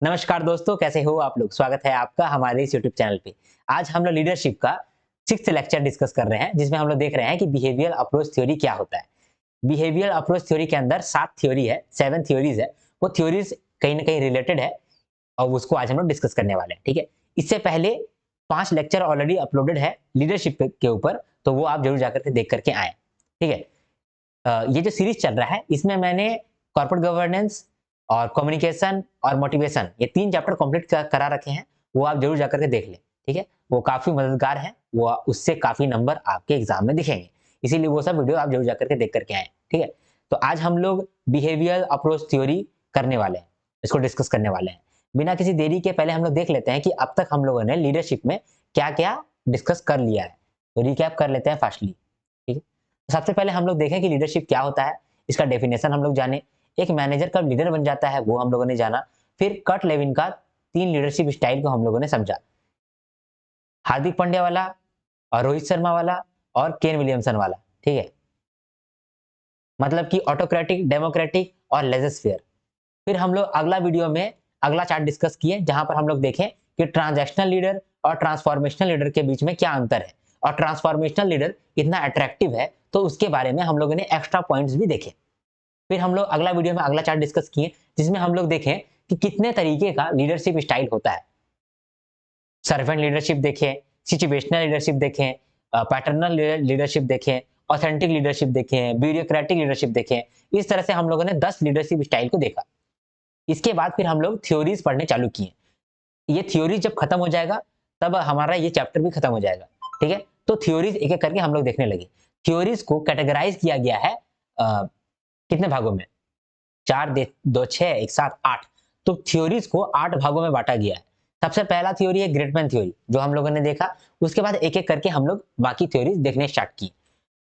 नमस्कार दोस्तों, कैसे हो आप लोग। स्वागत है आपका हमारे इस यूट्यूब चैनल पे। आज हम लोग लीडरशिप का 6th लेक्चर डिस्कस कर रहे हैं, जिसमें हम लोग देख रहे हैं कि बिहेवियरल अप्रोच थ्योरी क्या होता है। बिहेवियरल अप्रोच थ्योरी के अंदर 7 थ्योरी है, 7 थ्योरीज है। वो थ्योरीज कहीं ना कहीं रिलेटेड है और उसको आज हम लोग डिस्कस करने वाले हैं। ठीक है, इससे पहले 5 लेक्चर ऑलरेडी अपलोडेड है लीडरशिप के ऊपर, तो वो आप जरूर जाकर के देख करके आए। ठीक है, ये जो सीरीज चल रहा है इसमें मैंने कॉर्पोरेट गवर्नेंस और कम्युनिकेशन और मोटिवेशन ये 3 चैप्टर कंप्लीट करा रखे हैं। वो आप जरूर जाकर के देख लें। ठीक है, वो काफी मददगार है, वो उससे काफी नंबर आपके एग्जाम में दिखेंगे। इसीलिए वो सब वीडियो आप जरूर जाकर के देख करके आए। ठीक है, तो आज हम लोग बिहेवियर अप्रोच थ्योरी करने वाले हैं, इसको डिस्कस करने वाले हैं। बिना किसी देरी के पहले हम लोग देख लेते हैं कि अब तक हम लोगों ने लीडरशिप में क्या क्या डिस्कस कर लिया है। तो रिकैप कर लेते हैं फास्टली। ठीक है, सबसे पहले हम लोग देखें कि लीडरशिप क्या होता है, इसका डेफिनेशन हम लोग जाने। एक मैनेजर कब लीडर बन जाता है वो हम लोगों ने जाना। फिर कट लेविन का 3 लीडरशिप स्टाइल को हम लोगों ने समझा, हार्दिक पांड्या वाला और रोहित शर्मा वाला और केन विलियमसन वाला। ठीक है, मतलब कि ऑटोक्रेटिक, डेमोक्रेटिक और लेजर। फिर हम लोग अगला वीडियो में अगला चार्ट डिस्कस किए, जहां पर हम लोग देखें कि ट्रांजैक्शनल लीडर और ट्रांसफॉर्मेशनल लीडर के बीच में क्या अंतर है, और ट्रांसफॉर्मेशनल लीडर इतना अट्रैक्टिव है तो उसके बारे में हम लोगों ने एक्स्ट्रा पॉइंट्स भी देखे। फिर हम लोग अगला वीडियो में अगला चार्ट डिस्कस किए, जिसमें हम लोग देखें कि कितने तरीके का लीडरशिप स्टाइल होता है। सर्वेंट लीडरशिप देखें, सिचुएशनल लीडरशिप देखें, पैटर्नल लीडरशिप देखें, ऑथेंटिक लीडरशिप देखें, ब्यूरोक्रेटिक लीडरशिप देखें। इस तरह से हम लोगों ने 10 लीडरशिप स्टाइल को देखा। इसके बाद फिर हम लोग थ्योरीज पढ़ने चालू किए। ये थ्योरी जब खत्म हो जाएगा तब हमारा ये चैप्टर भी खत्म हो जाएगा। ठीक है, तो थ्योरीज एक एक करके हम लोग देखने लगे। थ्योरीज को कैटेगराइज किया गया है कितने भागों में, 4 2 6 1 7 8। तो थ्योरीज को 8 भागों में बांटा गया है। सबसे पहला थ्योरी है ग्रेटमैन थ्योरी, जो हम लोगों ने देखा। उसके बाद एक एक करके हम लोग बाकी थ्योरीज देखने स्टार्ट की।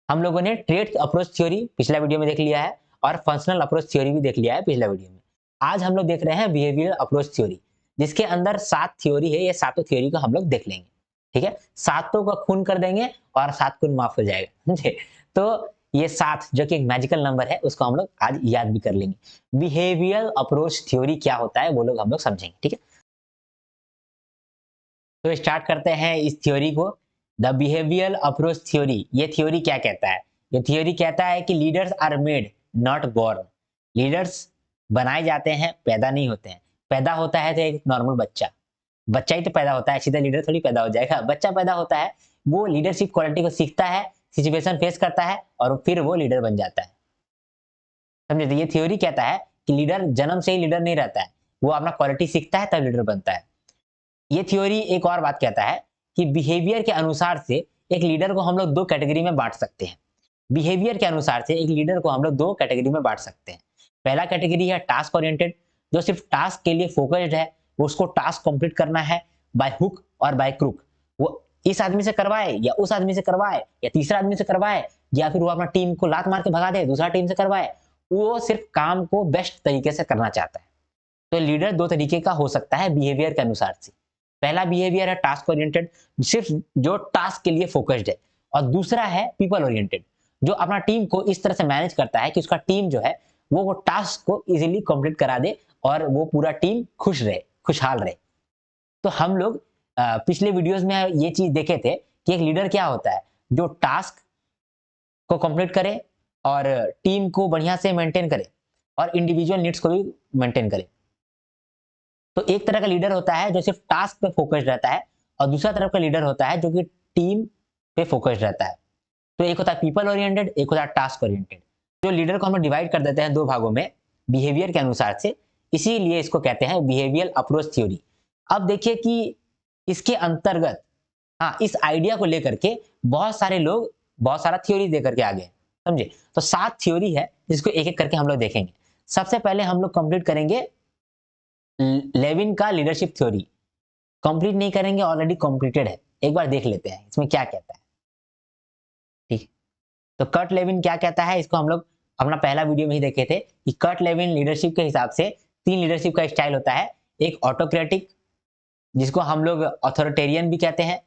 हम लोगों ने ट्रेड अप्रोच थ्योरी पिछला वीडियो में देख लिया है और फंक्शनल अप्रोच थ्योरी भी देख लिया है पिछला वीडियो में। आज हम लोग देख रहे हैं बिहेवियरल अप्रोच थ्योरी, जिसके अंदर 7 थ्योरी है। ये सातों थ्योरी को हम लोग देख लेंगे। ठीक है, सातों का खून कर देंगे और 7 खून माफ हो जाएगा। समझे? तो ये 7 जो कि एक मैजिकल नंबर है, उसको हम लोग आज याद भी कर लेंगे। बिहेवियरल अप्रोच थ्योरी क्या होता है वो लोग हम लोग समझेंगे। ठीक है, तो स्टार्ट करते हैं इस थ्योरी को। द बिहेवियरल अप्रोच थ्योरी, ये थ्योरी क्या कहता है? ये थ्योरी कहता है कि leaders are made not born. Leaders बनाए जाते हैं, पैदा नहीं होते हैं। पैदा होता है तो एक नॉर्मल बच्चा, बच्चा ही तो पैदा होता है, सीधा लीडर थोड़ी पैदा हो जाएगा। बच्चा पैदा होता है, वो लीडरशिप क्वालिटी को सीखता है, सिचुएशन फेस करता है और फिर वो लीडर बन जाता है। समझे? तो ये थ्योरी कहता है कि लीडर जन्म से ही लीडर नहीं रहता है, वो अपना क्वालिटी सीखता है तब लीडर बनता है। ये थ्योरी एक और बात कहता है कि बिहेवियर के अनुसार से एक लीडर को हम लोग 2 कैटेगरी में बांट सकते हैं। बिहेवियर के अनुसार से एक लीडर को हम लोग 2 कैटेगरी में बांट सकते हैं। पहला कैटेगरी है टास्क ओरिएंटेड, जो सिर्फ टास्क के लिए फोकस्ड है, उसको टास्क कंप्लीट करना है बाय हुक और बाय क्रुक। वो इस आदमी से करवाए या उस आदमी से करवाए या तीसरा आदमी से करवाए, या फिर वो अपना टीम को लात मार के भगा दे, दूसरा टीम से करवाए, वो सिर्फ काम को बेस्ट तरीके से करना चाहता है। तो लीडर 2 तरीके का हो सकता है बिहेवियर के अनुसार से। पहला बिहेवियर है टास्क ओरिएंटेड, सिर्फ जो टास्क के लिए फोकस्ड है, और दूसरा है पीपल ओरिएंटेड, जो अपना टीम को इस तरह से मैनेज करता है कि उसका टीम जो है वो टास्क को इजीली कंप्लीट करा दे और वो पूरा टीम खुश रहे, खुशहाल रहे। तो हम लोग पिछले वीडियोस में ये चीज देखे थे कि एक लीडर क्या होता है, जो टास्क को कंप्लीट करे और टीम को बढ़िया से मेंटेन करे और इंडिविजुअल नीड्स को भी मेंटेन करे। तो एक तरह का लीडर होता है जो सिर्फ टास्क पे फोकस्ड रहता है, और दूसरा तरफ का लीडर होता है जो कि टीम पे फोकस्ड रहता है। तो एक होता है पीपल ओरिएंटेड, एक होता है टास्क ओरिएंटेड। जो लीडर को हम डिवाइड कर देते हैं 2 भागों में बिहेवियर के अनुसार से, इसीलिए इसको कहते हैं बिहेवियर अप्रोच थ्योरी। अब देखिए कि इसके अंतर्गत, हाँ, इस आइडिया को लेकर के बहुत सारे लोग बहुत सारा थ्योरी दे करके आ गए। समझे? तो 7 थ्योरी है जिसको एक एक करके हम लोग देखेंगे। सबसे पहले हम लोग कंप्लीट करेंगे लेविन का लीडरशिप थ्योरी। कंप्लीट नहीं करेंगे, ऑलरेडी कंप्लीटेड है, एक बार देख लेते हैं इसमें क्या कहता है। ठीक, तो कर्ट लेविन क्या कहता है, इसको हम लोग अपना पहला वीडियो में ही देखे थे कि कर्ट लेविन लीडरशिप के हिसाब से 3 लीडरशिप का स्टाइल होता है। एक ऑटोक्रेटिक, जिसको हम लोग अथॉरिटेरियन भी कहते हैं,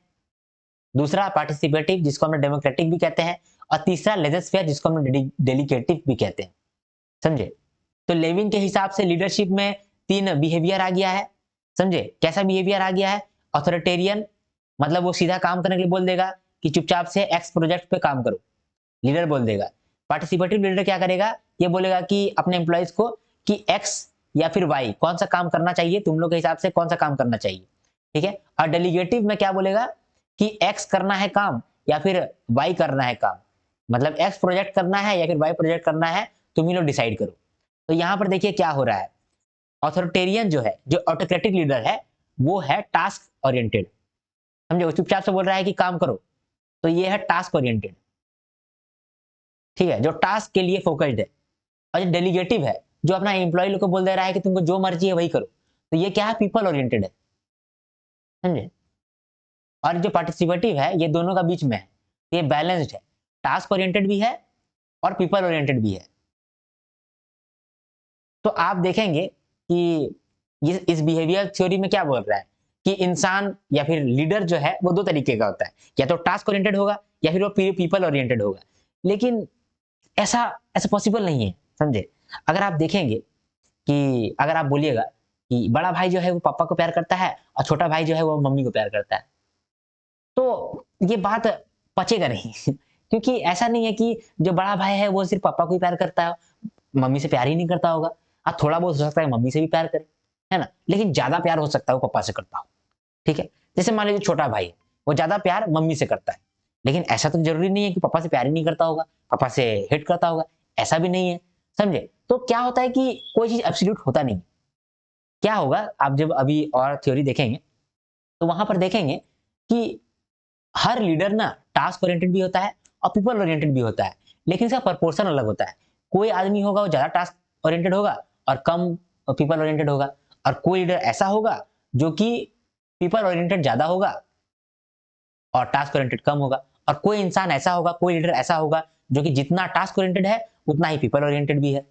दूसरा पार्टिसिपेटिव, जिसको हम लोग डेमोक्रेटिक भी कहते हैं, और तीसरा लेजर जिसको हम लोग डेलीकेटिव भी कहते हैं। समझे? तो लेविन के हिसाब से लीडरशिप में तीन बिहेवियर आ गया है, समझे? कैसा बिहेवियर आ गया है? ऑथोरिटेरियन, मतलब वो सीधा काम करने के लिए बोल देगा कि चुपचाप से एक्स प्रोजेक्ट पे काम करो, लीडर बोल देगा। पार्टिसिपेटिव लीडर क्या करेगा? ये बोलेगा कि अपने एम्प्लॉइज को कि एक्स या फिर वाई कौन सा काम करना चाहिए, तुम लोग के हिसाब से कौन सा काम करना चाहिए, ठीक है। और डेलीगेटिव में क्या बोलेगा कि एक्स करना है काम या फिर वाई करना है काम, मतलब एक्स प्रोजेक्ट करना है या फिर वाई प्रोजेक्ट करना है, तुम ही लोग डिसाइड करो। तो यहाँ पर देखिए क्या हो रहा है, ऑथोरिटेरियन जो है, जो ऑटोक्रेटिक लीडर है, वो है टास्क ओरिएंटेड, समझे? वो चुपचाप से बोल रहा है कि काम करो, तो ये है टास्क ओरिएंटेड, ठीक है, जो टास्क के लिए फोकस्ड है। और जो डेलीगेटिव है, जो अपना एम्प्लॉय लोग को बोल दे रहा है कि तुमको जो मर्जी है वही करो, तो ये क्या है? पीपल ओरिएंटेड है, समझे? और जो पार्टिसिपेटिव है, ये दोनों का बीच में है, ये बैलेंस्ड है, टास्क ओरिएंटेड भी है और पीपल ओरिएंटेड भी है। तो आप देखेंगे कि ये इस बिहेवियर थ्योरी में क्या बोल रहा है कि इंसान या फिर लीडर जो है वो दो तरीके का होता है, या तो टास्क ओरिएंटेड होगा या फिर वो पीपल ओरिएंटेड होगा। लेकिन ऐसा ऐसा पॉसिबल नहीं है, समझे? अगर आप देखेंगे कि अगर आप बोलिएगा कि बड़ा भाई जो है वो पापा को प्यार करता है और छोटा भाई जो है वो मम्मी को प्यार करता है, तो ये बात पचेगा नहीं क्योंकि ऐसा नहीं है कि जो बड़ा भाई है वो सिर्फ पापा को ही प्यार करता है, मम्मी से प्यार ही नहीं करता होगा। हाँ, थोड़ा बहुत हो सकता है मम्मी से भी प्यार करे, है ना, लेकिन ज्यादा प्यार हो सकता है वो पापा से करता हो, ठीक है। जैसे मान लीजिए छोटा भाई है, वो ज्यादा प्यार मम्मी से करता है, लेकिन ऐसा तो जरूरी नहीं है कि पापा से प्यार ही नहीं करता होगा, पापा से हेट करता होगा, ऐसा भी नहीं है, समझे? तो क्या होता है कि कोई चीज एब्सोल्यूट होता नहीं। क्या होगा, आप जब अभी और थ्योरी देखेंगे तो वहां पर देखेंगे कि हर लीडर ना टास्क ओरिएंटेड भी होता है और पीपल ओरिएंटेड भी होता है, लेकिन इसका प्रपोर्शन अलग होता है। कोई आदमी होगा वो ज्यादा टास्क ओरिएंटेड होगा और कम पीपल ओरिएंटेड होगा, और कोई लीडर ऐसा होगा जो कि पीपल ओरिएंटेड ज्यादा होगा और टास्क ओरिएंटेड कम होगा, और कोई इंसान ऐसा होगा, कोई लीडर ऐसा होगा जो कि जितना टास्क ओरिएंटेड है उतना ही पीपल ओरिएंटेड भी है।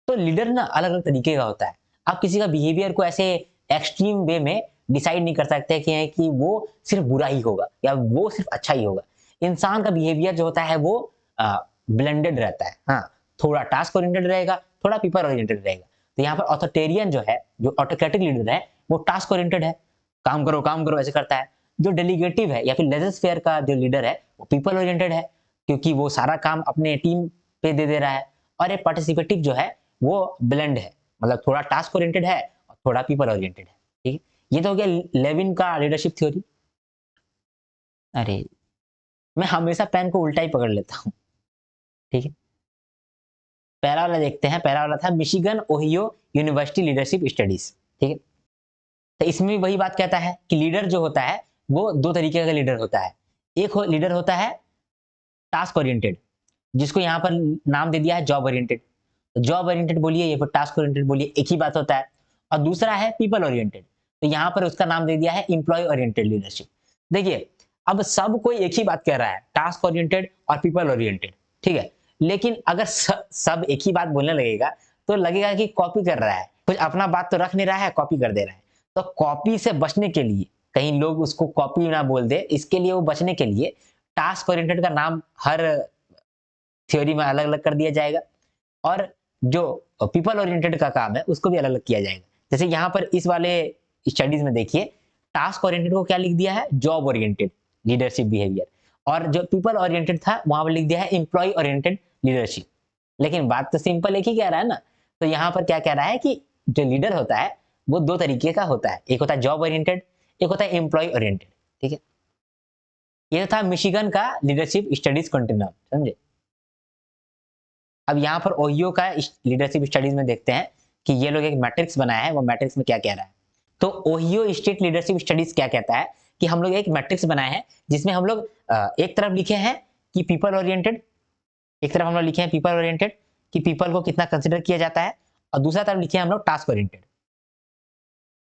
तो लीडर ना अलग अलग तरीके का होता है। आप किसी का बिहेवियर को ऐसे एक्सट्रीम वे में डिसाइड नहीं कर सकते कि वो सिर्फ बुरा ही होगा या वो सिर्फ अच्छा ही होगा। इंसान का बिहेवियर जो होता है वो ब्लेंडेड रहता है, हाँ, थोड़ा टास्क ओरिएंटेड रहेगा, थोड़ा पीपल ओरिएंटेड रहेगा। तो यहाँ पर ऑथोरिटेरियन जो है, जो ऑटोक्रेटिक लीडर है, वो टास्क ओरिएंटेड है, काम करो ऐसे करता है। जो डेलीगेटिव है या फिर लेजर फेयर का जो लीडर है वो पीपल ओरिएंटेड है, क्योंकि वो सारा काम अपने टीम पे दे दे रहा है। और एक पार्टिसिपेटिव जो है वो ब्लेंड है, मतलब थोड़ा टास्क ओरिएंटेड है और थोड़ा पीपल ओरिएंटेड है, ठीक है। ये तो हो गया लेविन का लीडरशिप थ्योरी। अरे, मैं हमेशा पेन को उल्टा ही पकड़ लेता हूँ, ठीक है। पहला वाला देखते हैं, पहला वाला था Michigan Ohio university leadership studies, ठीक है। तो इसमें भी वही बात कहता है कि लीडर जो होता है वो दो तरीके का लीडर होता है। एक लीडर होता है टास्क ओरिएंटेड, जिसको यहाँ पर नाम दे दिया है जॉब ओरिएंटेड। जॉब ओरिएंटेड बोलिए या फिर टास्क ओरिएंटेड बोलिए, एक ही बात होता है। और दूसरा है पीपल ओरिएंटेड, तो यहाँ पर उसका नाम दे दिया है एम्प्लॉय ओरिएंटेड लीडरशिप। देखिए, अब सब कोई एक ही बात कह रहा है, टास्क ओरिएंटेड और पीपल ओरिएंटेड, ठीक है। लेकिन अगर सब एक ही बात बोलने लगेगा तो लगेगा कि कॉपी कर रहा है, कुछ अपना बात तो रख नहीं रहा है, कॉपी कर दे रहा है। तो कॉपी से बचने के लिए, कहीं लोग उसको कॉपी ना बोल दे, इसके लिए वो बचने के लिए टास्क ओरिएंटेड का नाम हर थ्योरी में अलग अलग कर दिया जाएगा, और जो पीपल ओरिएंटेड का काम है उसको भी अलग अलग किया जाएगा। जैसे यहाँ पर इस वाले स्टडीज में देखिए, टास्क ओरिएंटेड को क्या लिख दिया है, जॉब ओरिएंटेड लीडरशिप बिहेवियर, और जो पीपल ओरिएंटेड था वहां पर लिख दिया है एम्प्लॉय ओरिएंटेड लीडरशिप। लेकिन बात तो सिंपल एक ही कह रहा है ना। तो यहाँ पर क्या कह रहा है कि जो लीडर होता है वो दो तरीके का होता है, एक होता है जॉब ओरिएंटेड, एक होता है एम्प्लॉय ओरिएंटेड, ठीक है। ये था मिशिगन का लीडरशिप स्टडीज कंटिन्यूम, समझे। अब यहाँ पर ओहियो का लीडरशिप स्टडीज में देखते हैं कि ये लोग एक मैट्रिक्स बनाया है, वो मैट्रिक्स में क्या कह रहा है। तो ओहियो स्टेट लीडरशिप स्टडीज क्या कहता है कि हम लोग एक मैट्रिक्स बनाए हैं जिसमें हम लोग एक तरफ लिखे हैं कि पीपल ओरिएंटेड, एक तरफ हम लोग लिखे हैं पीपल ओरिएंटेड कि पीपल को कितना कंसिडर किया जाता है, और दूसरा तरफ लिखे हैं हम लोग टास्क ओरिएंटेड,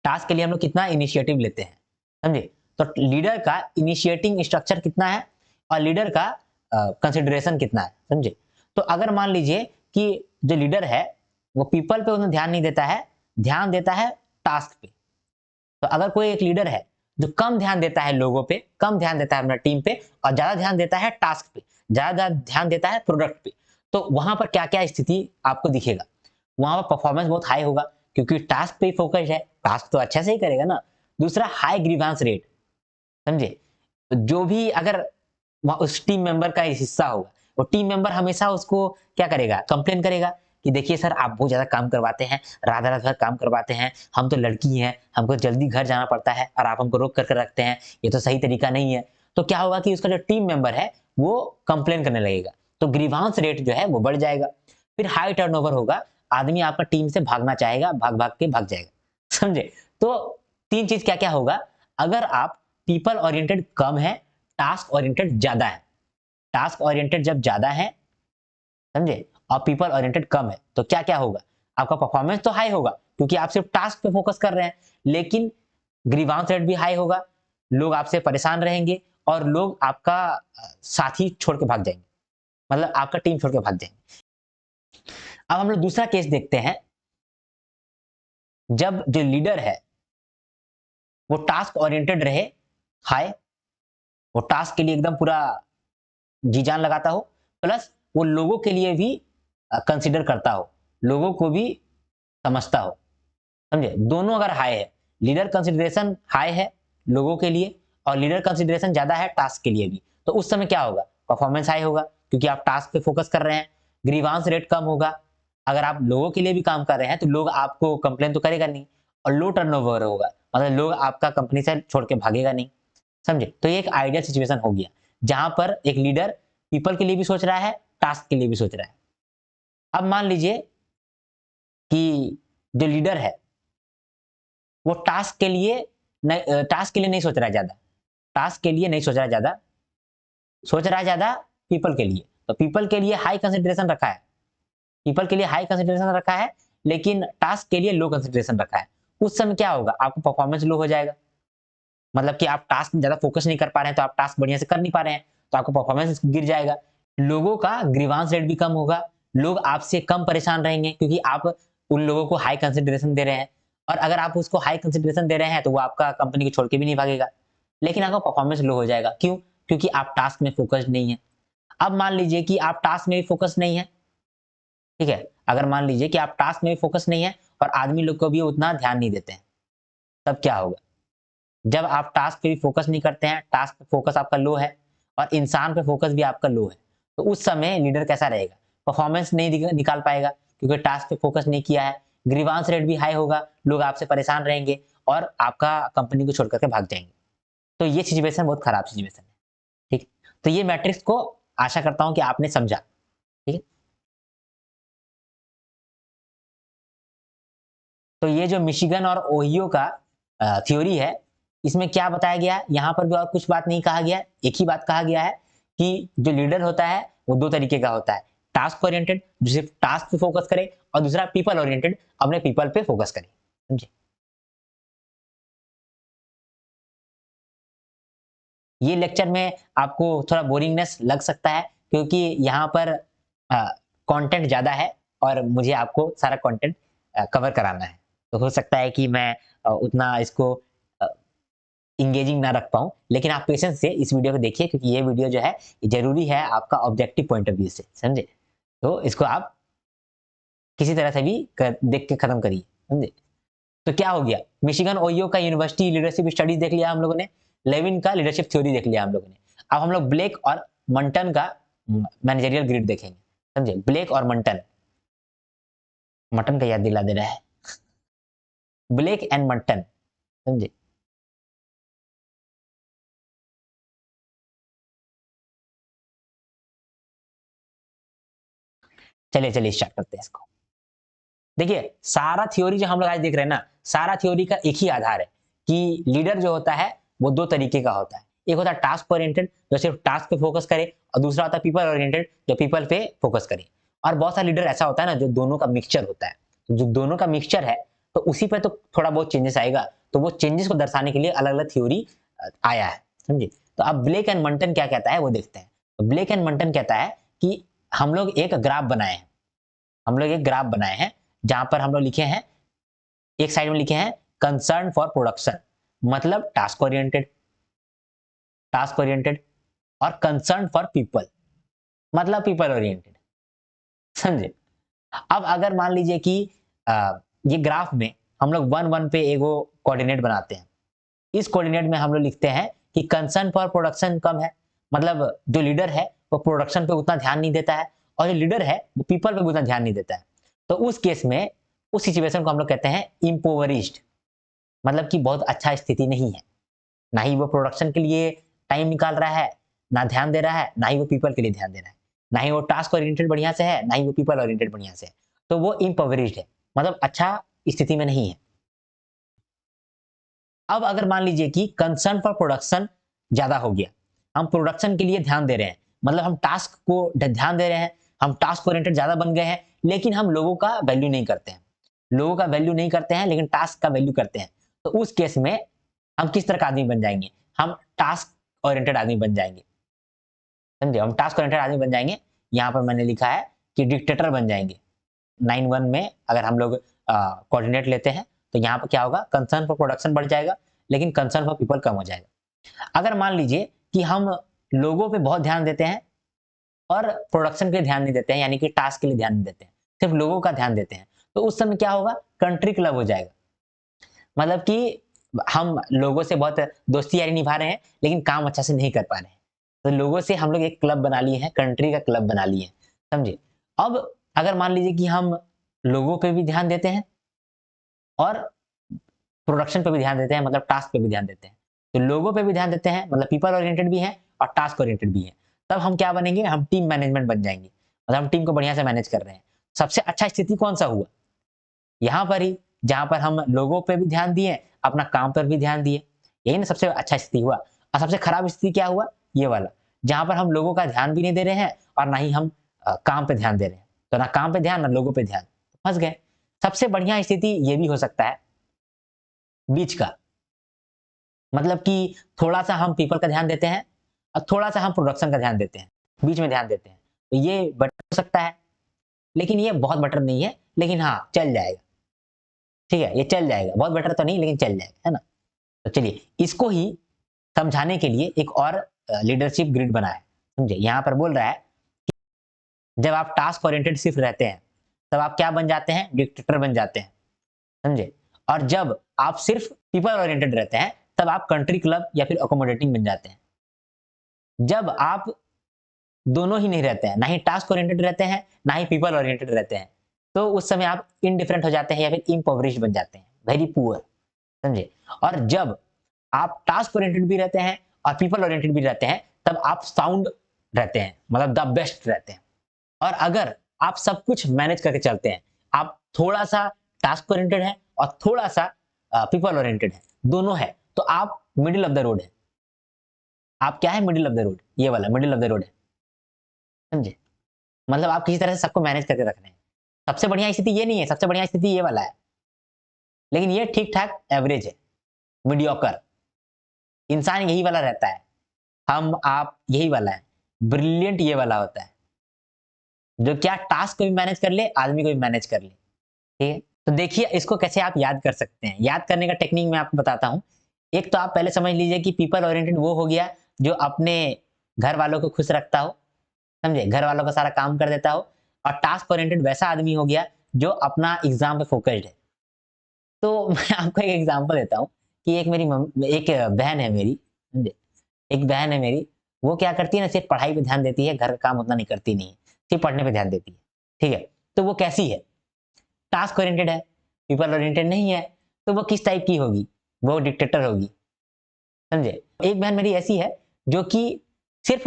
टास्क के लिए हम लोग कितना इनिशिएटिव लेते हैं, समझे। तो लीडर का इनिशिएटिंग स्ट्रक्चर कितना है और लीडर का कंसिडरेशन कितना है, समझे। तो अगर मान लीजिए कि जो लीडर है वो पीपल पे उन्हें ध्यान नहीं देता है, ध्यान देता है टास्क पे। तो अगर कोई एक लीडर है जो कम ध्यान देता है लोगों पे, कम ध्यान देता है अपना टीम पे, और ज्यादा ध्यान देता है टास्क पे, ज्यादा ध्यान देता है प्रोडक्ट पे, तो वहां पर क्या क्या स्थिति आपको दिखेगा। वहां पर परफॉर्मेंस बहुत हाई होगा, क्योंकि टास्क पे फोकस है, टास्क तो अच्छा से ही करेगा ना। दूसरा हाई ग्रीवांस रेट, समझे। तो जो भी अगर उस टीम मेंबर का हिस्सा होगा, वो टीम मेंबर हमेशा उसको क्या करेगा, कंप्लेन करेगा कि देखिए सर आप बहुत ज्यादा काम करवाते हैं, रात भर काम करवाते हैं, हम तो लड़की हैं, हमको जल्दी घर जाना पड़ता है और आप हमको रोक करके रखते हैं, ये तो सही तरीका नहीं है। तो क्या होगा कि उसका जो टीम मेंबर है वो कंप्लेन करने लगेगा, तो ग्रीवांस रेट जो है वो बढ़ जाएगा। फिर हाई टर्नओवर होगा, आदमी आपका टीम से भागना चाहेगा, भाग भाग के भाग जाएगा, समझे। तो तीन चीज क्या क्या होगा, अगर आप पीपल ओरिएंटेड कम है, टास्क ओरिएंटेड ज्यादा है। टास्क ओरिएंटेड जब ज्यादा है, समझे, और पीपल ओरिएंटेड कम है, तो क्या क्या होगा, आपका परफॉर्मेंस तो हाई होगा क्योंकि आप सिर्फ टास्क पे फोकस कर रहे हैं, लेकिन ग्रीवांस रेट भी हाई होगा, लोग आपसे परेशान रहेंगे और लोग आपका साथी छोड़ के भाग जाएंगे, मतलब आपका टीम छोड़ के भाग जाएंगे। अब हम लोग दूसरा केस देखते हैं, जब जो लीडर है वो टास्क ओरिएंटेड रहे, हाई, वो टास्क के लिए एकदम पूरा जी जान लगाता हो, प्लस वो लोगों के लिए भी कंसिडर करता हो, लोगों को भी समझता हो, समझे। दोनों अगर हाई है, लीडर कंसिडरेशन हाई है लोगों के लिए और लीडर कंसिडरेशन ज्यादा है टास्क के लिए भी, तो उस समय क्या होगा, परफॉर्मेंस हाई होगा क्योंकि आप टास्क पे फोकस कर रहे हैं। ग्रीवांस रेट कम होगा, अगर आप लोगों के लिए भी काम कर रहे हैं तो लोग आपको कंप्लेन तो करेगा नहीं। और लो टर्नओवर होगा, मतलब लोग आपका कंपनी से छोड़ के भागेगा नहीं, समझे। तो ये एक आइडियल सिचुएशन हो गया जहां पर एक लीडर पीपल के लिए भी सोच रहा है, टास्क के लिए भी सोच रहा है। अब मान लीजिए कि जो लीडर है वो टास्क के लिए नहीं सोच रहा है ज्यादा, टास्क के लिए नहीं सोच रहा है ज्यादा, सोच रहा है ज्यादा पीपल के लिए। तो पीपल के लिए हाई कंसिडरेशन रखा है, पीपल के लिए हाई कंसिडरेशन रखा है, लेकिन टास्क के लिए लो कंसिडरेशन रखा है। उस समय क्या होगा, आपको परफॉर्मेंस लो हो जाएगा, मतलब कि आप टास्क में ज्यादा फोकस नहीं कर पा रहे हैं, तो आप टास्क बढ़िया से कर नहीं पा रहे हैं, तो आपका परफॉर्मेंस गिर जाएगा। लोगों का ग्रीवांस रेट भी कम होगा, लोग आपसे कम परेशान रहेंगे क्योंकि आप उन लोगों को हाई कंसिडरेशन दे रहे हैं, और अगर आप उसको हाई कंसिडरेशन दे रहे हैं तो वो आपका कंपनी को छोड़ के भी नहीं भागेगा। लेकिन आपका परफॉर्मेंस लो हो जाएगा, क्यों, क्योंकि आप टास्क में फोकस नहीं है। अब मान लीजिए कि आप टास्क में भी फोकस नहीं है, ठीक है, अगर मान लीजिए कि आप टास्क में भी फोकस नहीं है और आदमी लोग को भी उतना ध्यान नहीं देते हैं, तब क्या होगा, जब आप टास्क पे भी फोकस नहीं करते हैं, टास्क पे फोकस आपका लो है और इंसान पे फोकस भी आपका लो है, तो उस समय लीडर कैसा रहेगा, परफॉर्मेंस नहीं निकाल पाएगा क्योंकि टास्क पे फोकस नहीं किया है, ग्रीवांस रेट भी हाई होगा, लोग आपसे परेशान रहेंगे और आपका कंपनी को छोड़ करके भाग जाएंगे। तो ये सिचुएशन बहुत खराब सिचुएशन है, ठीक। तो ये मैट्रिक्स को आशा करता हूं कि आपने समझा, ठीक है। तो ये जो मिशिगन और ओहियो का थ्योरी है, इसमें क्या बताया गया, यहाँ पर भी और कुछ बात नहीं कहा गया, एक ही बात कहा गया है कि जो लीडर होता है वो दो तरीके का होता है, टास्क ओरिएंटेड जो सिर्फ टास्क पे फोकस करे, और दूसरा पीपल ओरिएंटेड अपने पीपल पे फोकस करे, समझे। ये लेक्चर में आपको थोड़ा बोरिंगनेस लग सकता है क्योंकि यहाँ पर कंटेंट ज्यादा है और मुझे आपको सारा कंटेंट कवर कराना है, तो हो सकता है कि मैं उतना इसको इंगेजिंग ना रख पाऊं, लेकिन आप पेशेंस से इस वीडियो को देखिए क्योंकि ये वीडियो जो है ये जरूरी है आपका ऑब्जेक्टिव पॉइंट ऑफ व्यू से, समझे। तो इसको आप किसी तरह से भी देख के खत्म करिए, समझे। तो क्या हो गया, मिशिगन ओहियो का यूनिवर्सिटी लीडरशिप स्टडीज देख लिया हम लोगों ने, लेविन का लीडरशिप थ्योरी देख लिया हम लोगों ने। अब हम लोग ब्लेक और मंटन का मैनेजरियल ग्रिड देखेंगे, समझे। ब्लेक और मंटन, मटन का याद दिला दे रहा है, ब्लेक एंड मंटन, समझे। चलिए चलिए स्टार्ट करते हैं इसको। देखिए सारा थ्योरी जो हम लोग आज देख रहे हैं ना, सारा थ्योरी का एक ही आधार है कि लीडर जो होता है वो दो तरीके का होता है, एक होता है टास्क ओरिएंटेड जो सिर्फ टास्क पे फोकस करे, और दूसरा होता है पीपल ओरिएंटेड जो पीपल पे फोकस करे। और बहुत सारा लीडर ऐसा होता है ना जो दोनों का मिक्सचर होता है, तो जो दोनों का मिक्सचर है तो उसी पे तो थोड़ा बहुत चेंजेस आएगा, तो वो चेंजेस को दर्शाने के लिए अलग अलग थ्योरी आया है, समझे। तो अब ब्लेक एंड मंटन क्या कहता है वो देखते हैं। तो ब्लेक एंड मंटन कहता है कि हम लोग एक ग्राफ बनाए हैं, हम लोग एक ग्राफ बनाए हैं जहां पर हम लोग लिखे हैं, एक साइड में लिखे हैं कंसर्न फॉर प्रोडक्शन, मतलब टास्क ओरिएंटेड, टास्क ओरिएंटेड, और कंसर्न फॉर पीपल मतलब पीपल ओरिएंटेड, समझे। अब अगर मान लीजिए कि ये ग्राफ में हम लोग 1 1 पे एगो कोऑर्डिनेट बनाते हैं। इस कोऑर्डिनेट में हम लोग लिखते हैं कि कंसर्न फॉर प्रोडक्शन कम है, मतलब जो लीडर है वो प्रोडक्शन पे उतना ध्यान नहीं देता है, और जो लीडर है वो पीपल पे उतना ध्यान नहीं देता है। तो उस केस में उस सिचुएशन को हम लोग कहते हैं इम्पोवरिश्ड, मतलब कि बहुत अच्छा स्थिति नहीं है। ना ही वो प्रोडक्शन के लिए टाइम निकाल रहा है, ना ध्यान दे रहा है, ना ही वो पीपल के लिए ध्यान दे रहा है, ना ही वो टास्क ओरिएंटेड बढ़िया से है, ना ही वो पीपल ओरिएंटेड बढ़िया से है। तो वो इम्पोवरिश्ड है, मतलब अच्छा स्थिति में नहीं है। अब अगर मान लीजिए कि कंसर्न फॉर प्रोडक्शन ज्यादा हो गया, हम प्रोडक्शन के लिए ध्यान दे रहे हैं, मतलब हम टास्क को ध्यान दे रहे हैं, हम टास्क ओरिएंटेड ज्यादा बन गए हैं, लेकिन हम लोगों का वैल्यू नहीं करते हैं। लोगों का वैल्यू नहीं करते हैं लेकिन टास्क का वैल्यू करते हैं। तो उस केस में हम किस तरह का आदमी बन जाएंगे? हम टास्क ओरिएंटेड आदमी बन जाएंगे। समझे? हम टास्क ओरिएंटेड आदमी बन जाएंगे। यहाँ पर मैंने लिखा है कि डिक्टेटर बन जाएंगे। 9 1 में अगर हम लोग कोऑर्डिनेट लेते हैं तो यहाँ पर क्या होगा? कंसर्न फॉर प्रोडक्शन बढ़ जाएगा, लेकिन कंसर्न फॉर पीपल कम हो जाएगा। अगर मान लीजिए कि हम लोगों पे बहुत ध्यान देते हैं और प्रोडक्शन के लिए ध्यान नहीं देते हैं, यानी कि टास्क के लिए ध्यान नहीं देते हैं, सिर्फ लोगों का ध्यान देते हैं, तो उस समय क्या होगा? कंट्री क्लब हो जाएगा। मतलब कि हम लोगों से बहुत दोस्ती यारी निभा रहे हैं, लेकिन काम अच्छा से नहीं कर पा रहे हैं। तो लोगों से हम लोग एक क्लब बना लिए हैं, कंट्री का क्लब बना लिए हैं। समझे? अब अगर मान लीजिए कि हम लोगों पे भी ध्यान देते हैं और प्रोडक्शन पे भी ध्यान देते हैं, मतलब टास्क पे भी ध्यान देते हैं। तो लोगों पे भी ध्यान देते हैं, मतलब पीपल ओरिएंटेड भी हैं और टास्क ओरिएंटेड भी हैं। तब हम क्या बनेंगे? हम टीम मैनेजमेंट बन जाएंगे, मतलब हम टीम को बढ़िया से मैनेज कर रहे हैं। सबसे अच्छा स्थिति कौन सा हुआ? यहाँ पर ही, जहाँ पर हम लोगों पे भी ध्यान दिए, अपना काम पर भी ध्यान दिए, यही ना सबसे अच्छा स्थिति हुआ। और सबसे खराब स्थिति क्या हुआ? ये वाला, जहाँ पर हम लोगों का ध्यान भी नहीं दे रहे हैं और ना ही हम काम पे ध्यान दे रहे हैं। तो ना काम पे ध्यान ना लोगों पे ध्यान, फंस गए। सबसे बढ़िया स्थिति ये भी हो सकता है बीच का, मतलब कि थोड़ा सा हम पीपल का ध्यान देते हैं और थोड़ा सा हम प्रोडक्शन का ध्यान देते हैं, बीच में ध्यान देते हैं। तो ये बेटर हो सकता है, लेकिन ये बहुत बेटर नहीं है, लेकिन हाँ चल जाएगा। ठीक है, ये चल जाएगा, बहुत बेटर तो नहीं लेकिन चल जाएगा, है ना? तो चलिए इसको ही समझाने के लिए एक और लीडरशिप ग्रिड बना है। समझे? यहाँ पर बोल रहा है जब आप टास्क ओरिएंटेड सिर्फ रहते हैं तब आप क्या बन जाते हैं? डिक्टेटर बन जाते हैं। समझे? और जब आप सिर्फ पीपल ओरिएंटेड रहते हैं तब आप कंट्री क्लब या फिर अकोमोडेटिंग बन जाते हैं। जब आप दोनों ही नहीं रहते हैं, ना ही टास्क ओरिएंटेड रहते हैं, ना ही पीपल ओरिएंटेड रहते हैं, तो उस समय आप इनडिफरेंट हो जाते हैं या फिर इम्पोवरिश्ड बन जाते हैं, वेरी पुअर। समझे? और जब आप टास्क ओरिएंटेड भी रहते हैं और पीपल ओरिएंटेड भी रहते हैं, तब आप साउंड रहते हैं, मतलब द बेस्ट रहते हैं। और अगर आप सब कुछ मैनेज करके चलते हैं, आप थोड़ा सा टास्क ओरिएंटेड है और थोड़ा सा पीपल ओरिएंटेड है, दोनों है, तो आप मिडिल ऑफ द रोड है। आप क्या है? मिडिल ऑफ द रोड, ये वाला मिडिल ऑफ द रोड है। समझे? मतलब आप किसी तरह से सबको मैनेज करके रख रहे हैं। सबसे बढ़िया स्थिति ये नहीं है, सबसे बढ़िया स्थिति ये वाला है, लेकिन ये ठीक ठाक एवरेज है, मीडियोकर। इंसान यही वाला रहता है, हम आप यही वाला है। ब्रिलियंट ये वाला होता है जो क्या टास्क को भी मैनेज कर ले, आदमी को भी मैनेज कर ले। ठीक है? तो देखिए इसको कैसे आप याद कर सकते हैं। याद करने का टेक्निक मैं आपको बताता हूँ। एक तो आप पहले समझ लीजिए कि पीपल ओरिएंटेड वो हो गया जो अपने घर वालों को खुश रखता हो, समझे? घर वालों का सारा काम कर देता हो। और टास्क ओरिएंटेड वैसा आदमी हो गया जो अपना एग्जाम पे फोकस्ड है। तो मैं आपको एक एग्जांपल देता हूँ कि एक बहन है मेरी, समझे? एक बहन है मेरी, वो क्या करती है ना, सिर्फ पढ़ाई पे ध्यान देती है, घर का काम उतना नहीं करती नहीं है, सिर्फ पढ़ने पे ध्यान देती है। ठीक है? तो वो कैसी है? टास्क ओरिएंटेड है, पीपल ओरिएंटेड नहीं है। तो वो किस टाइप की होगी? वो डिक्टेटर होगी। समझे? एक बहन मेरी ऐसी है जो कि सिर्फ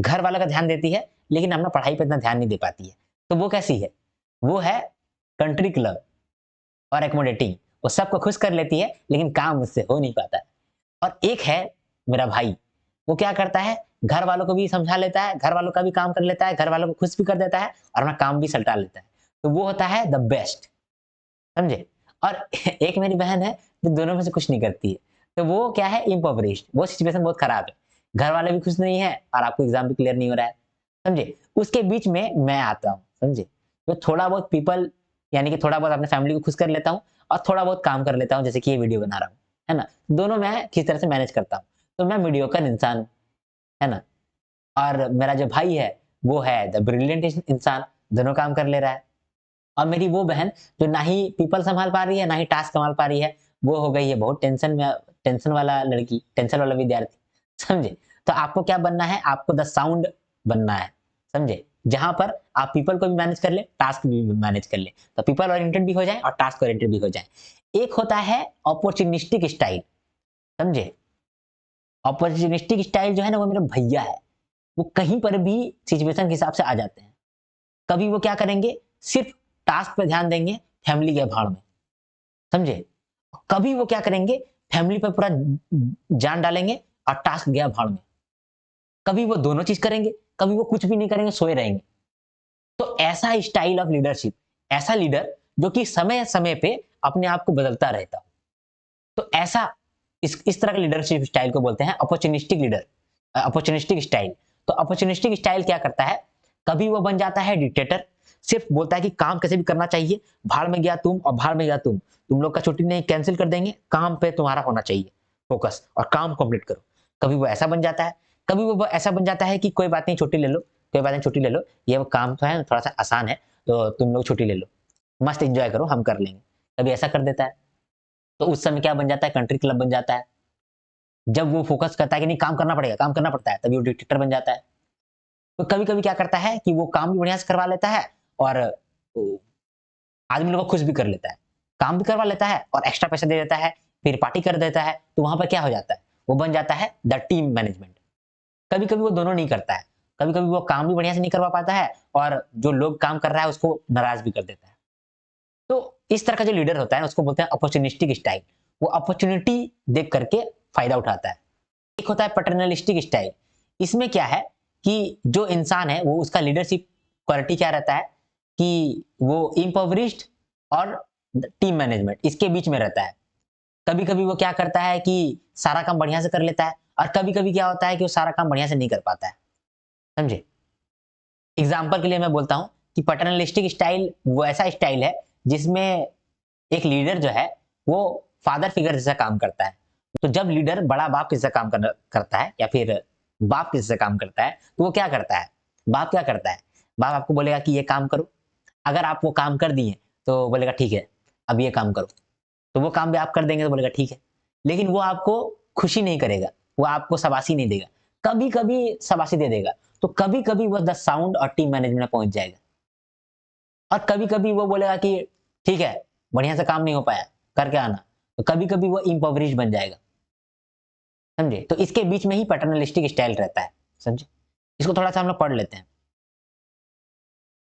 घर वालों का ध्यान देती है, लेकिन अपना पढ़ाई पे इतना ध्यान नहीं दे पाती है। तो वो कैसी है? वो है कंट्री क्लब और एकोमोडेटिंग। वो सबको खुश कर लेती है, लेकिन काम उससे हो नहीं पाता है। और एक है मेरा भाई, वो क्या करता है? घर वालों को भी समझा लेता है, घर वालों का भी काम कर लेता है, घर वालों को खुश भी कर देता है और अपना काम भी सल्टा लेता है। तो वो होता है द बेस्ट। समझे? और एक मेरी बहन है जो दोनों में से कुछ नहीं करती है। तो वो क्या है? इम्पोवरिश्ड। वो सिचुएशन बहुत खराब है, घर वाले भी खुश नहीं है और आपको एग्जाम भी क्लियर नहीं हो रहा है। समझे? उसके बीच में मैं आता हूँ। समझे? तो थोड़ा बहुत पीपल, यानी कि थोड़ा बहुत अपने फैमिली को खुश कर लेता हूँ और थोड़ा बहुत काम कर लेता हूँ, जैसे कि ये वीडियो बना रहा हूँ, है ना? दोनों मैं किस तरह से मैनेज करता हूँ। तो मैं मीडियोकर इंसान हूँ, है ना? और मेरा जो भाई है वो है द ब्रिलियंट इंसान, दोनों काम कर ले रहा है। और मेरी वो बहन जो ना ही पीपल संभाल पा रही है ना ही टास्क संभाल पा रही है, वो हो गई है बहुत टेंशन वाला लड़की, टेंशन वाला विद्यार्थी, समझे। तो आपको क्या बनना है, आपको द साउंड बनना है, समझे, जहां पर आप पीपल को भी मैनेज कर ले, टास्क भी मैनेज कर ले, तो पीपल ओरिएंटेड भी हो जाए और टास्क ओरिएंटेड भी हो जाए। एक होता है अपॉर्चुनिस्टिक स्टाइल, समझे। अपॉर्चुनिस्टिक स्टाइल जो है ना, वो मेरा भैया है, वो कहीं पर भी सिचुएशन के हिसाब से आ जाते हैं। कभी वो क्या करेंगे, सिर्फ टास्क पे ध्यान देंगे, फैमिली के भाड़ में, समझे। कभी वो क्या करेंगे, फैमिली पे पूरा जान डालेंगे और टास्क गया भाड़ में। कभी वो दोनों चीज करेंगे, कभी वो कुछ भी नहीं करेंगे, सोए रहेंगे। तो ऐसा स्टाइल ऑफ लीडरशिप, ऐसा लीडर जो कि समय समय पे अपने आप को बदलता रहता हो, तो ऐसा इस तरह का लीडरशिप स्टाइल को बोलते हैं अपॉर्चुनिस्टिक लीडर, अपॉर्चुनिस्टिक स्टाइल। तो अपॉर्चुनिस्टिक स्टाइल क्या करता है, कभी वो बन जाता है डिक्टेटर, सिर्फ बोलता है कि काम कैसे भी करना चाहिए, भाड़ में गया तुम और भाड़ में गया तुम लोग का छुट्टी नहीं कैंसिल कर देंगे, काम पे तुम्हारा होना चाहिए फोकस और काम कंप्लीट करो। कभी वो ऐसा बन जाता है, कभी वो ऐसा बन जाता है कि कोई बात नहीं छुट्टी ले लो, कोई बात नहीं छुट्टी ले लो, ये वो काम तो है थोड़ा सा आसान है, तो तुम लोग छुट्टी ले लो, मस्त एंजॉय करो, हम कर लेंगे। कभी ऐसा कर देता है, तो उस समय क्या बन जाता है, कंट्री क्लब बन जाता है। जब वो फोकस करता है कि नहीं काम करना पड़ेगा, काम करना पड़ता है, तभी वो डिक्टेटर बन जाता है। तो कभी कभी क्या करता है कि वो काम भी बढ़िया से करवा लेता है और आदमी लोग को खुश भी कर लेता है, काम भी करवा लेता है और एक्स्ट्रा पैसा दे देता है, फिर पार्टी कर देता है। तो वहां पर क्या हो जाता है, वो बन जाता है द टीम मैनेजमेंट। कभी कभी वो दोनों नहीं करता है, कभी कभी वो काम भी बढ़िया से नहीं करवा पाता है और जो लोग काम कर रहा है उसको नाराज भी कर देता है। तो इस तरह का जो लीडर होता है उसको बोलते हैं अपॉर्चुनिस्टिक स्टाइल। वो अपॉर्चुनिटी देख करके फायदा उठाता है। एक होता है पैटर्नलिस्टिक स्टाइल। इसमें क्या है कि जो इंसान है वो उसका लीडरशिप क्वालिटी क्या रहता है कि वो इम्पोवरिश्ड और टीम मैनेजमेंट इसके बीच में रहता है। कभी कभी वो क्या करता है कि सारा काम बढ़िया से कर लेता है और कभी कभी क्या होता है कि वो सारा काम बढ़िया से नहीं कर पाता है, समझे। एग्जाम्पल के लिए मैं बोलता हूँ कि पैटर्नलिस्टिक स्टाइल वो ऐसा स्टाइल है जिसमें एक लीडर जो है वो फादर फिगर जैसा काम करता है। तो जब लीडर बड़ा बाप जैसा काम करता है या फिर बाप जैसा काम करता है, तो वो क्या करता है, बाप क्या करता है, बाप आपको बोलेगा कि ये काम करो। अगर आप वो काम कर दिए तो बोलेगा ठीक है अब ये काम करो, तो वो काम भी आप कर देंगे तो बोलेगा ठीक है। लेकिन वो आपको खुशी नहीं करेगा, वो आपको शाबाशी नहीं देगा, कभी कभी शाबाशी दे देगा। तो कभी कभी वो द साउंड और टीम मैनेजमेंट में पहुंच जाएगा और कभी कभी वो बोलेगा कि ठीक है बढ़िया से काम नहीं हो पाया, करके आना। तो कभी कभी वो इम्पोवरिश बन जाएगा, समझे। तो इसके बीच में ही पैटर्नलिस्टिक स्टाइल रहता है, समझे। इसको थोड़ा सा हम लोग पढ़ लेते हैं।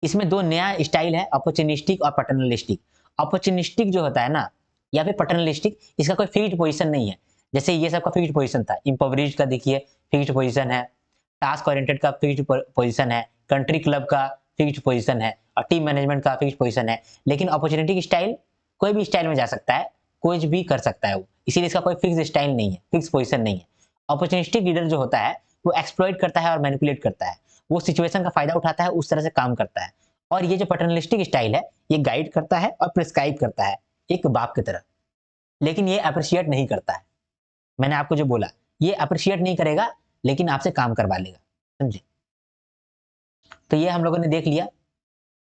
इसमें दो नया स्टाइल है, अपॉर्चुनिस्टिक और पैटर्नलिस्टिक। अपॉर्चुनिस्टिक जो होता है ना या फिर पैटर्नलिस्टिक, इसका कोई फिक्स्ड पोजीशन नहीं है। जैसे ये सबका फिक्स्ड पोजीशन था, इम्पोवरिश का देखिए फिक्स्ड पोजीशन है, टास्क ओरिएंटेड का फिक्स्ड पोजीशन है, कंट्री क्लब का फिक्स्ड पोजीशन है और टीम मैनेजमेंट का फिक्स्ड पोजीशन है। लेकिन अपॉर्चुनिटी स्टाइल कोई भी स्टाइल में जा सकता है, कुछ भी कर सकता है वो, इसीलिए इसका कोई फिक्स स्टाइल नहीं है, फिक्स पोजीशन नहीं है। अपॉर्चुनिस्टिक लीडर जो होता है वो एक्सप्लॉइट करता है और मैनिपुलेट करता है, वो सिचुएशन का फायदा उठाता है, उस तरह से काम करता है। और ये जो पैटर्नलिस्टिक स्टाइल है ये गाइड करता है और प्रिस्क्राइब करता है एक बाप की तरह, लेकिन ये अप्रिशिएट नहीं करता है। मैंने आपको जो बोला ये अप्रिशिएट नहीं करेगा लेकिन आपसे काम करवा लेगा, समझे। तो ये हम लोगों ने देख लिया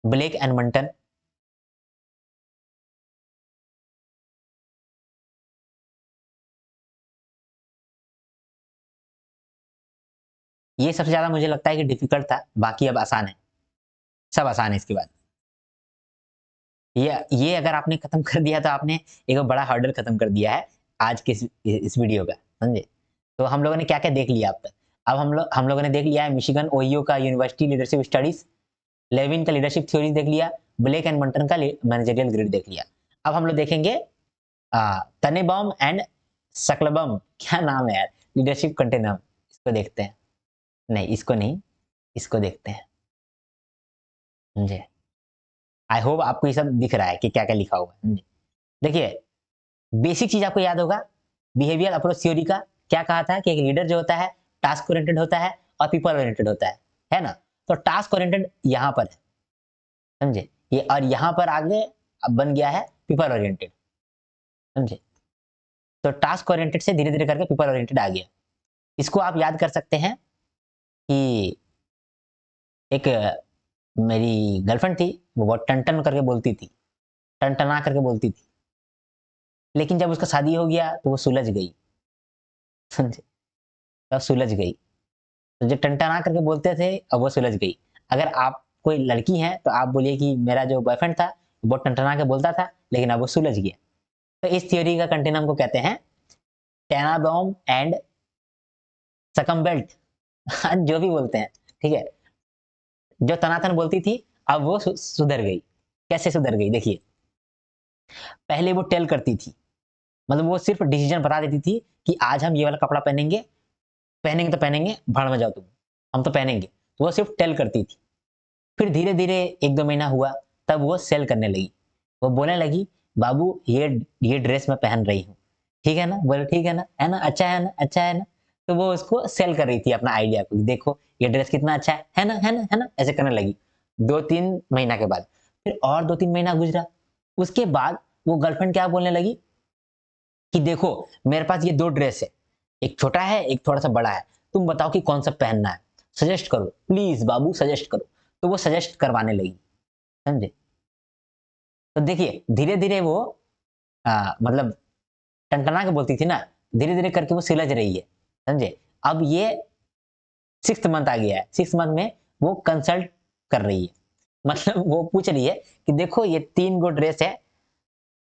ब्लेक एंड मंटन। ये सबसे ज्यादा मुझे लगता है कि डिफिकल्ट था, बाकी अब आसान है, सब आसान है इसके बाद। ये अगर आपने खत्म कर दिया तो आपने एक बड़ा हर्डल खत्म कर दिया है आज के इस वीडियो का, समझे। तो हम लोगों ने क्या क्या देख लिया अब तक। अब हम लोगों ने देख लिया है मिशिगन ओहियो का यूनिवर्सिटी लीडरशिप स्टडीज, लेविन का लीडरशिप थ्योरी देख लिया, ब्लेक एंड मंटन का मैनेजरियल ग्रिड देख लिया। अब हम लोग देखेंगे तनेबाउम एंड सकलबम, क्या नाम है यार, लीडरशिप कंटिन्यूम, इसको देखते हैं। नहीं इसको नहीं, इसको देखते हैं, समझे। आई होप आपको ये सब दिख रहा है कि क्या क्या लिखा हुआ है। देखिए बेसिक चीज आपको याद होगा, बिहेवियर अप्रोच थ्योरी का क्या कहा था कि एक लीडर जो होता है टास्क ओरिएंटेड होता है और पीपल ओरिएंटेड होता है ना। तो टास्क ओरिएंटेड यहाँ पर है, समझे, ये और यहाँ पर आगे अब बन गया है पीपल ओरिएंटेड, समझे। तो टास्क ओरिएंटेड से धीरे धीरे करके पीपल ओरिएंटेड आ गया। इसको आप याद कर सकते हैं कि एक मेरी गर्लफ्रेंड थी, वो बहुत टन करके बोलती थी, टनटना करके बोलती थी। लेकिन जब उसका शादी हो गया तो वो सुलझ गई, समझे, तब सुलझ गई। तो जो टनटना करके बोलते थे अब वो सुलझ गई। अगर आप कोई लड़की हैं तो आप बोलिए कि मेरा जो बॉयफ्रेंड था वो टनटना के बोलता था लेकिन अब वो सुलझ गया। तो इस थ्योरी का कंटेनम को कहते हैं टेनाबॉम एंड सकम्बेल्ट जो भी बोलते हैं, ठीक है। जो तनातन बोलती थी अब वो सुधर गई। कैसे सुधर गई देखिए, पहले वो टेल करती थी, मतलब वो सिर्फ डिसीजन बता देती थी कि आज हम ये वाला कपड़ा पहनेंगे, पहनेंगे तो पहनेंगे, भाड़ में जाओ तुम, हम तो पहनेंगे। तो वो सिर्फ टेल करती थी। फिर धीरे धीरे 1-2 महीना हुआ, तब वो सेल करने लगी। वो बोलने लगी बाबू ये ड्रेस मैं पहन रही हूँ, ठीक है ना, बोले ठीक है ना, अच्छा है ना, अच्छा है ना। तो वो उसको सेल कर रही थी अपना आइडिया को, देखो ये ड्रेस कितना अच्छा है ना, है ना, है ना, ऐसे करने लगी। 2-3 महीना के बाद फिर और 2-3 महीना गुजरा। उसके बाद वो गर्लफ्रेंड क्या बोलने लगी कि देखो मेरे पास ये 2 ड्रेस है, एक छोटा है एक थोड़ा सा बड़ा है, तुम बताओ कि कौन सा पहनना है, सजेस्ट करो प्लीज बाबू, सजेस्ट करो। तो वो सजेस्ट करवाने लगी, समझे। तो देखिए धीरे धीरे वो मतलब टनटना के बोलती थी ना, धीरे धीरे करके वो सिलझ रही है, समझे। अब ये 6th मंथ आ गया है, 6th मंथ में वो कंसल्ट कर रही है, मतलब वो पूछ रही है कि देखो ये 3 गो ड्रेस है,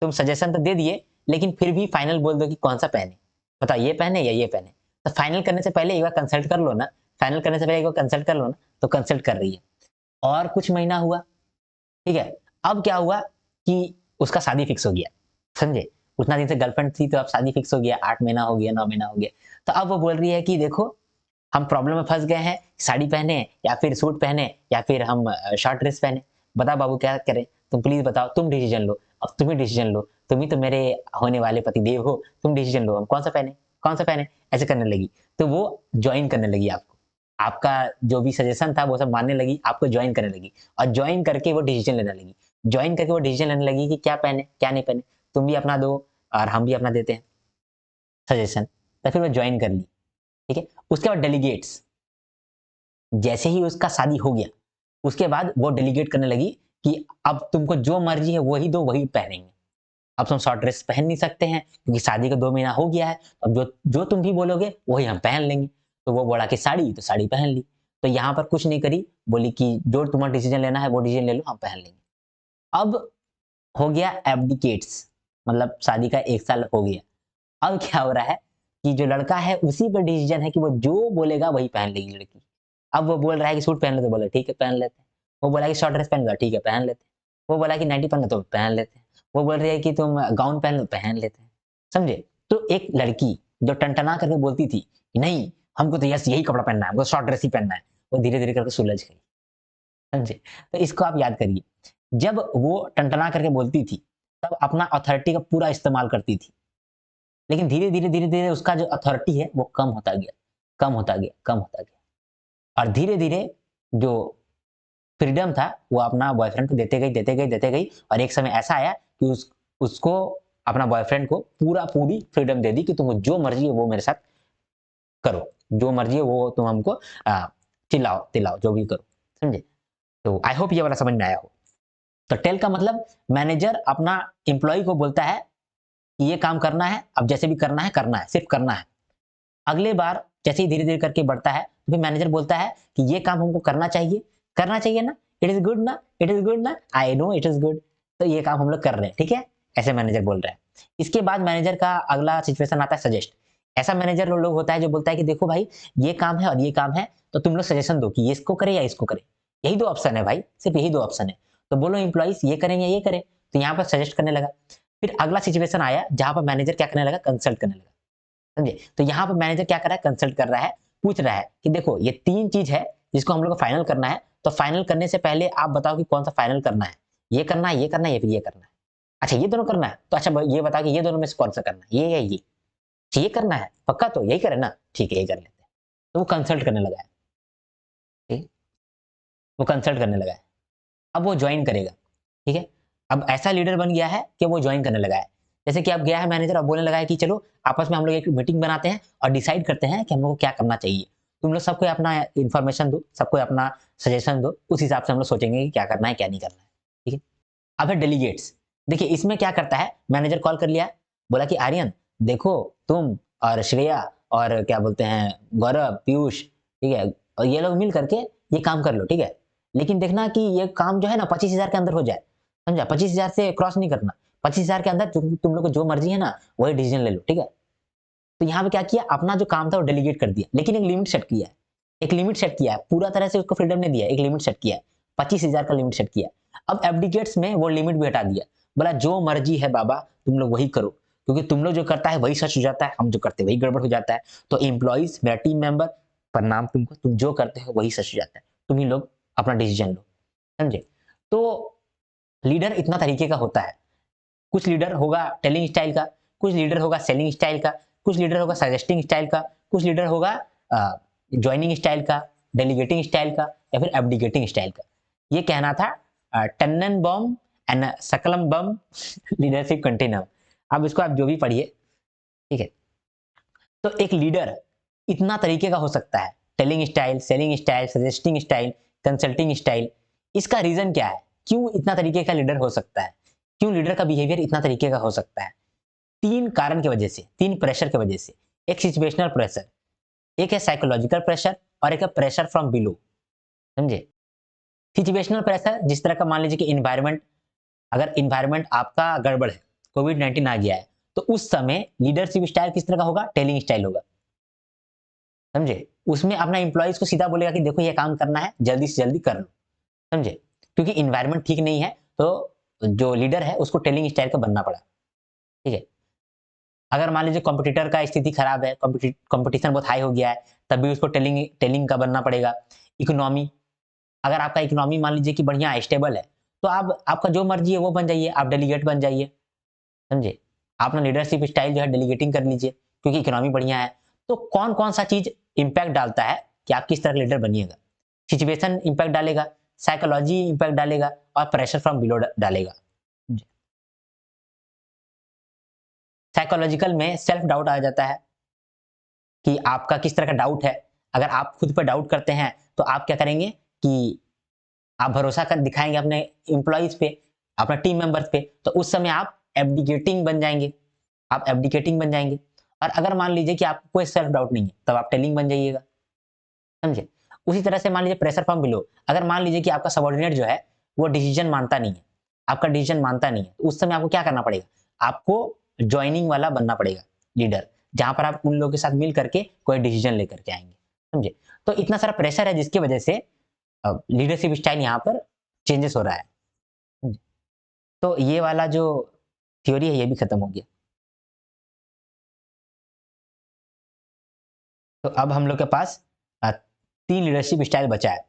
तुम सजेशन तो दे दिए लेकिन फिर भी फाइनल बोल दो कि कौन सा पहने, बताओ ये पहने या ये पहने। तो फाइनल करने से पहले एक बार कंसल्ट कर लो ना, फाइनल करने से पहले एक बार कंसल्ट कर लो ना। तो कंसल्ट कर रही है। और कुछ महीना हुआ, ठीक है। अब क्या हुआ कि उसका शादी फिक्स हो गया, समझे। उतना दिन से गर्लफ्रेंड थी तो अब शादी फिक्स हो गया, 8 महीना हो गया, 9 महीना हो गया। तो अब वो बोल रही है कि देखो हम प्रॉब्लम में फंस गए हैं, साड़ी पहने या फिर सूट पहने या फिर हम शॉर्ट ड्रेस पहने, बताओ बाबू क्या करें, तुम प्लीज बताओ, तुम डिसीजन लो। अब तुम ही डिसीजन लो, तुम ही तो मेरे होने वाले पतिदेव हो, तुम डिसीजन लो, हम कौन सा पहने, कौन सा पहने, ऐसे करने लगी। तो वो ज्वाइन करने लगी आपको, आपका जो भी सजेशन था वो सब मानने लगी, आपको ज्वाइन करने लगी। और ज्वाइन करके वो डिसीजन लेने लगी, ज्वाइन करके वो डिसीजन लेने लगी कि क्या पहने क्या नहीं पहने, तुम भी अपना दो और हम भी अपना देते हैं सजेशन। तो फिर वो ज्वाइन कर ली, ठीक है। उसके बाद डेलीगेट्स, जैसे ही उसका शादी हो गया उसके बाद वो डेलीगेट करने लगी कि अब तुमको जो मर्जी है वही दो, वही पहनेंगे। अब तुम शॉर्ट ड्रेस पहन नहीं सकते हैं क्योंकि शादी का 2 महीना हो गया है, अब जो जो तुम भी बोलोगे वही हम पहन लेंगे। तो वो बोला कि साड़ी, तो साड़ी पहन ली। तो यहाँ पर कुछ नहीं करी, बोली कि जो तुम्हारा डिसीजन लेना है वो डिसीजन ले लो, हम पहन लेंगे। अब हो गया एब्डिकेट्स, मतलब शादी का 1 साल हो गया। अब क्या हो रहा है कि जो लड़का है उसी पर डिसीजन है कि वो जो बोलेगा वही पहन लेगी लड़की। अब वो बोल रहा है कि सूट पहन लो, तो बोला ठीक है पहन लेते हैं। वो बोला कि शॉर्ट ड्रेस पहन लो, ठीक है पहन लेते हैं। वो बोला कि नाइटी पहन लो, तो पहन लेते हैं। वो बोल रही है कि तुम गाउन पहन लो, पहन लेते हैं, समझे। तो एक लड़की जो टनटना करके बोलती थी कि नहीं हमको तो यस यही कपड़ा पहनना है, हमको शॉर्ट ड्रेस ही पहनना है, वो धीरे धीरे करके सुलझ गई, समझे। तो इसको आप याद करिए, जब वो टनटना करके बोलती थी तब अपना अथॉरिटी का पूरा इस्तेमाल करती थी, लेकिन धीरे धीरे धीरे धीरे उसका जो अथॉरिटी है वो कम होता गया, कम होता गया, कम होता गया। और धीरे धीरे जो फ्रीडम था वो अपना बॉयफ्रेंड को देते गई, देते गई, देते गई। और एक समय ऐसा आया कि उसको अपना बॉयफ्रेंड को पूरी फ्रीडम दे दी कि तुमको जो मर्जी है वो मेरे साथ करो, जो मर्जी है वो तुम हमको चिल्लाओ तिलाओ जो भी करो, समझे। तो आई होप ये वाला समझ में आया हो। तो टेल का मतलब मैनेजर अपना एम्प्लॉय को बोलता है कि ये काम करना है, अब जैसे भी करना है, सिर्फ करना है। अगले बार जैसे ही धीरे धीरे करके बढ़ता है तो फिर मैनेजर बोलता है कि ये काम हमको करना चाहिए ना, इट इज गुड ना, इट इज गुड ना, I know it is good. तो ये काम हम लोग कर रहे हैं, ठीक है, ऐसे मैनेजर बोल रहा है। इसके बाद मैनेजर का अगला सिचुएशन आता है सजेस्ट। ऐसा मैनेजर लोग होता है जो बोलता है कि देखो भाई ये काम है और ये काम है, तो तुम लोग सजेशन दो कि ये इसको करे या इसको करे, यही 2 ऑप्शन है भाई, सिर्फ यही 2 ऑप्शन है। तो बोलो इंप्लॉइज ये करें या ये करें। तो यहाँ पर सजेस्ट करने लगा। फिर अगला सिचुएशन आया जहां पर मैनेजर क्या करने लगा, कंसल्ट करने लगा, समझे। तो यहाँ पर मैनेजर क्या कर रहा है, कंसल्ट कर रहा है, पूछ रहा है कि देखो ये 3 चीज है जिसको हम लोग को फाइनल करना है, तो फाइनल करने से पहले आप बताओ कि कौन सा फाइनल करना है, ये करना है, ये करना है या फिर ये करना है। अच्छा ये दोनों करना है, तो अच्छा ये बता कि ये दोनों में से कौन सा करना है, ये या ये। अच्छा, ये करना है पक्का, तो यही करें ना, ठीक है यही कर लेते हैं। तो वो कंसल्ट करने लगा है, ठीक, वो कंसल्ट करने लगा है। अब वो ज्वाइन करेगा, ठीक है। अब ऐसा लीडर बन गया है कि वो ज्वाइन करने लगा है। जैसे कि अब गया है मैनेजर, अब बोलने लगा है कि चलो आपस में हम लोग एक मीटिंग बनाते हैं और डिसाइड करते हैं कि हम लोग को क्या करना चाहिए। तुम लोग सबको अपना इन्फॉर्मेशन दो, सबको अपना सजेशन दो, उस हिसाब से हम लोग सोचेंगे कि क्या करना है क्या नहीं करना है। ठीक है। अब है डेलीगेट्स। देखिए इसमें क्या करता है, मैनेजर कॉल कर लिया, बोला कि आर्यन देखो, तुम और श्रेया और क्या बोलते हैं गौरव, पीयूष, ठीक है, और ये लोग मिल करके ये काम कर लो, ठीक है, लेकिन देखना कि ये काम जो है ना 25,000 के अंदर हो जाए, समझा, 25,000 से क्रॉस नहीं करना, 25,000 के अंदर तुम लोग को जो मर्जी है ना वही डिसीजन ले लो, ठीक है। तो यहाँ पे क्या किया, अपना जो काम था वो डेलीगेट कर दिया, लेकिन एक लिमिट सेट किया है, एक लिमिट सेट किया है, पूरा तरह से उसको फ्रीडम नहीं दिया, एक लिमिट सेट किया है, 25,000 का लिमिट सेट किया। अब एब्डिकेट्स में वो लिमिट भी हटा दिया, बोला जो मर्जी है बाबा तुम लोग वही करो, क्योंकि तुम लोग जो करता है वही सच हो जाता है, हम जो करते हैं वही गड़बड़ हो जाता है। तो एम्प्लॉइज, मेरा टीम मेंबर, प्रणाम तुमको, तुम जो करते हो वही सच हो जाता है, तुम ही लोग अपना डिसीजन लो, समझे। तो लीडर इतना तरीके का होता है, कुछ लीडर होगा टेलिंग स्टाइल का, कुछ लीडर होगा सेलिंग स्टाइल का, कुछ लीडर होगा सजेस्टिंग स्टाइल का, कुछ लीडर होगा ज्वाइनिंग स्टाइल का, डेलीगेटिंग स्टाइल का, या फिर एब्डिकेटिंग स्टाइल का। ये कहना था टन्नन बम एंड सकलम बम लीडरशिप कंटिन्यूम। अब इसको आप जो भी पढ़िए, ठीक है। तो एक लीडर इतना तरीके का हो सकता है, telling style, selling style, suggesting style, consulting style. इसका रीजन क्या है, क्यों इतना तरीके का लीडर हो सकता है, क्यों लीडर का बिहेवियर इतना तरीके का हो सकता है? तीन कारण की वजह से, तीन प्रेशर की वजह से। एक सिचुएशनल प्रेशर, एक है साइकोलॉजिकल प्रेशर, और एक है प्रेशर फ्रॉम बिलो, समझे। सिचुएशनल प्रेशर जिस तरह का, मान लीजिए कि इन्वायरमेंट, अगर इन्वायरमेंट आपका गड़बड़ है, कोविड-19 आ गया है, तो उस समय लीडरशिप स्टाइल किस तरह का होगा, टेलिंग स्टाइल होगा, समझे। उसमें अपना एम्प्लॉइज को सीधा बोलेगा कि देखो ये काम करना है, जल्दी से जल्दी कर लो, समझे, क्योंकि इन्वायरमेंट ठीक नहीं है, तो जो लीडर है उसको टेलिंग स्टाइल का बनना पड़ा, ठीक है। अगर मान लीजिए कॉम्पिटिटर का स्थिति खराब है, कॉम्पिटिशन बहुत हाई हो गया है, तब भी उसको टेलिंग टेलिंग का बनना पड़ेगा। इकोनॉमी, अगर आपका इकोनॉमी मान लीजिए कि बढ़िया है, स्टेबल है, तो आप आपका जो मर्जी है वो बन जाइए, आप डेलीगेट बन जाइए, समझे। अपना लीडरशिप स्टाइल जो है डेलीगेटिंग कर लीजिए, क्योंकि इकोनॉमी बढ़िया है। तो कौन कौन सा चीज इंपैक्ट डालता है कि आप किस तरह लीडर बनिएगा? सिचुएशन इंपैक्ट डालेगा, साइकोलॉजी इंपैक्ट डालेगा, और प्रेशर फ्रॉम बिलो डालेगा। साइकोलॉजिकल में सेल्फ डाउट आ जाता है कि आपका किस तरह का डाउट है। अगर आप खुद पर डाउट करते हैं तो आप क्या करेंगे कि आप भरोसा कर दिखाएंगे अपने एम्प्लॉइज पे, अपना टीम मेंबर्स पे, तो उस समय आप एब्डिकेटिंग बन जाएंगे, आप एब्डिकेटिंग बन जाएंगे। और अगर मान लीजिए कि आपको कोई सेल्फ डाउट नहीं है, तब आप टेलिंग बन जाइएगा, समझे। उसी तरह से मान लीजिए प्रेशर फ्रॉम बिलो, अगर मान लीजिए कि आपका सबॉर्डिनेट जो है वो डिसीजन मानता नहीं है, आपका डिसीजन मानता नहीं है, तो उस समय आपको क्या करना पड़ेगा, आपको ज्वाइनिंग वाला बनना पड़ेगा लीडर, जहां पर आप उन लोगों के साथ मिल करके कोई डिसीजन लेकर के आएंगे, समझे। तो इतना सारा प्रेशर है जिसकी वजह से लीडरशिप स्टाइल यहाँ पर चेंजेस हो रहा है, समझे? तो ये वाला जो थ्योरी है ये भी खत्म हो गया। तो अब हम लोग के पास तीन लीडरशिप स्टाइल बचा है।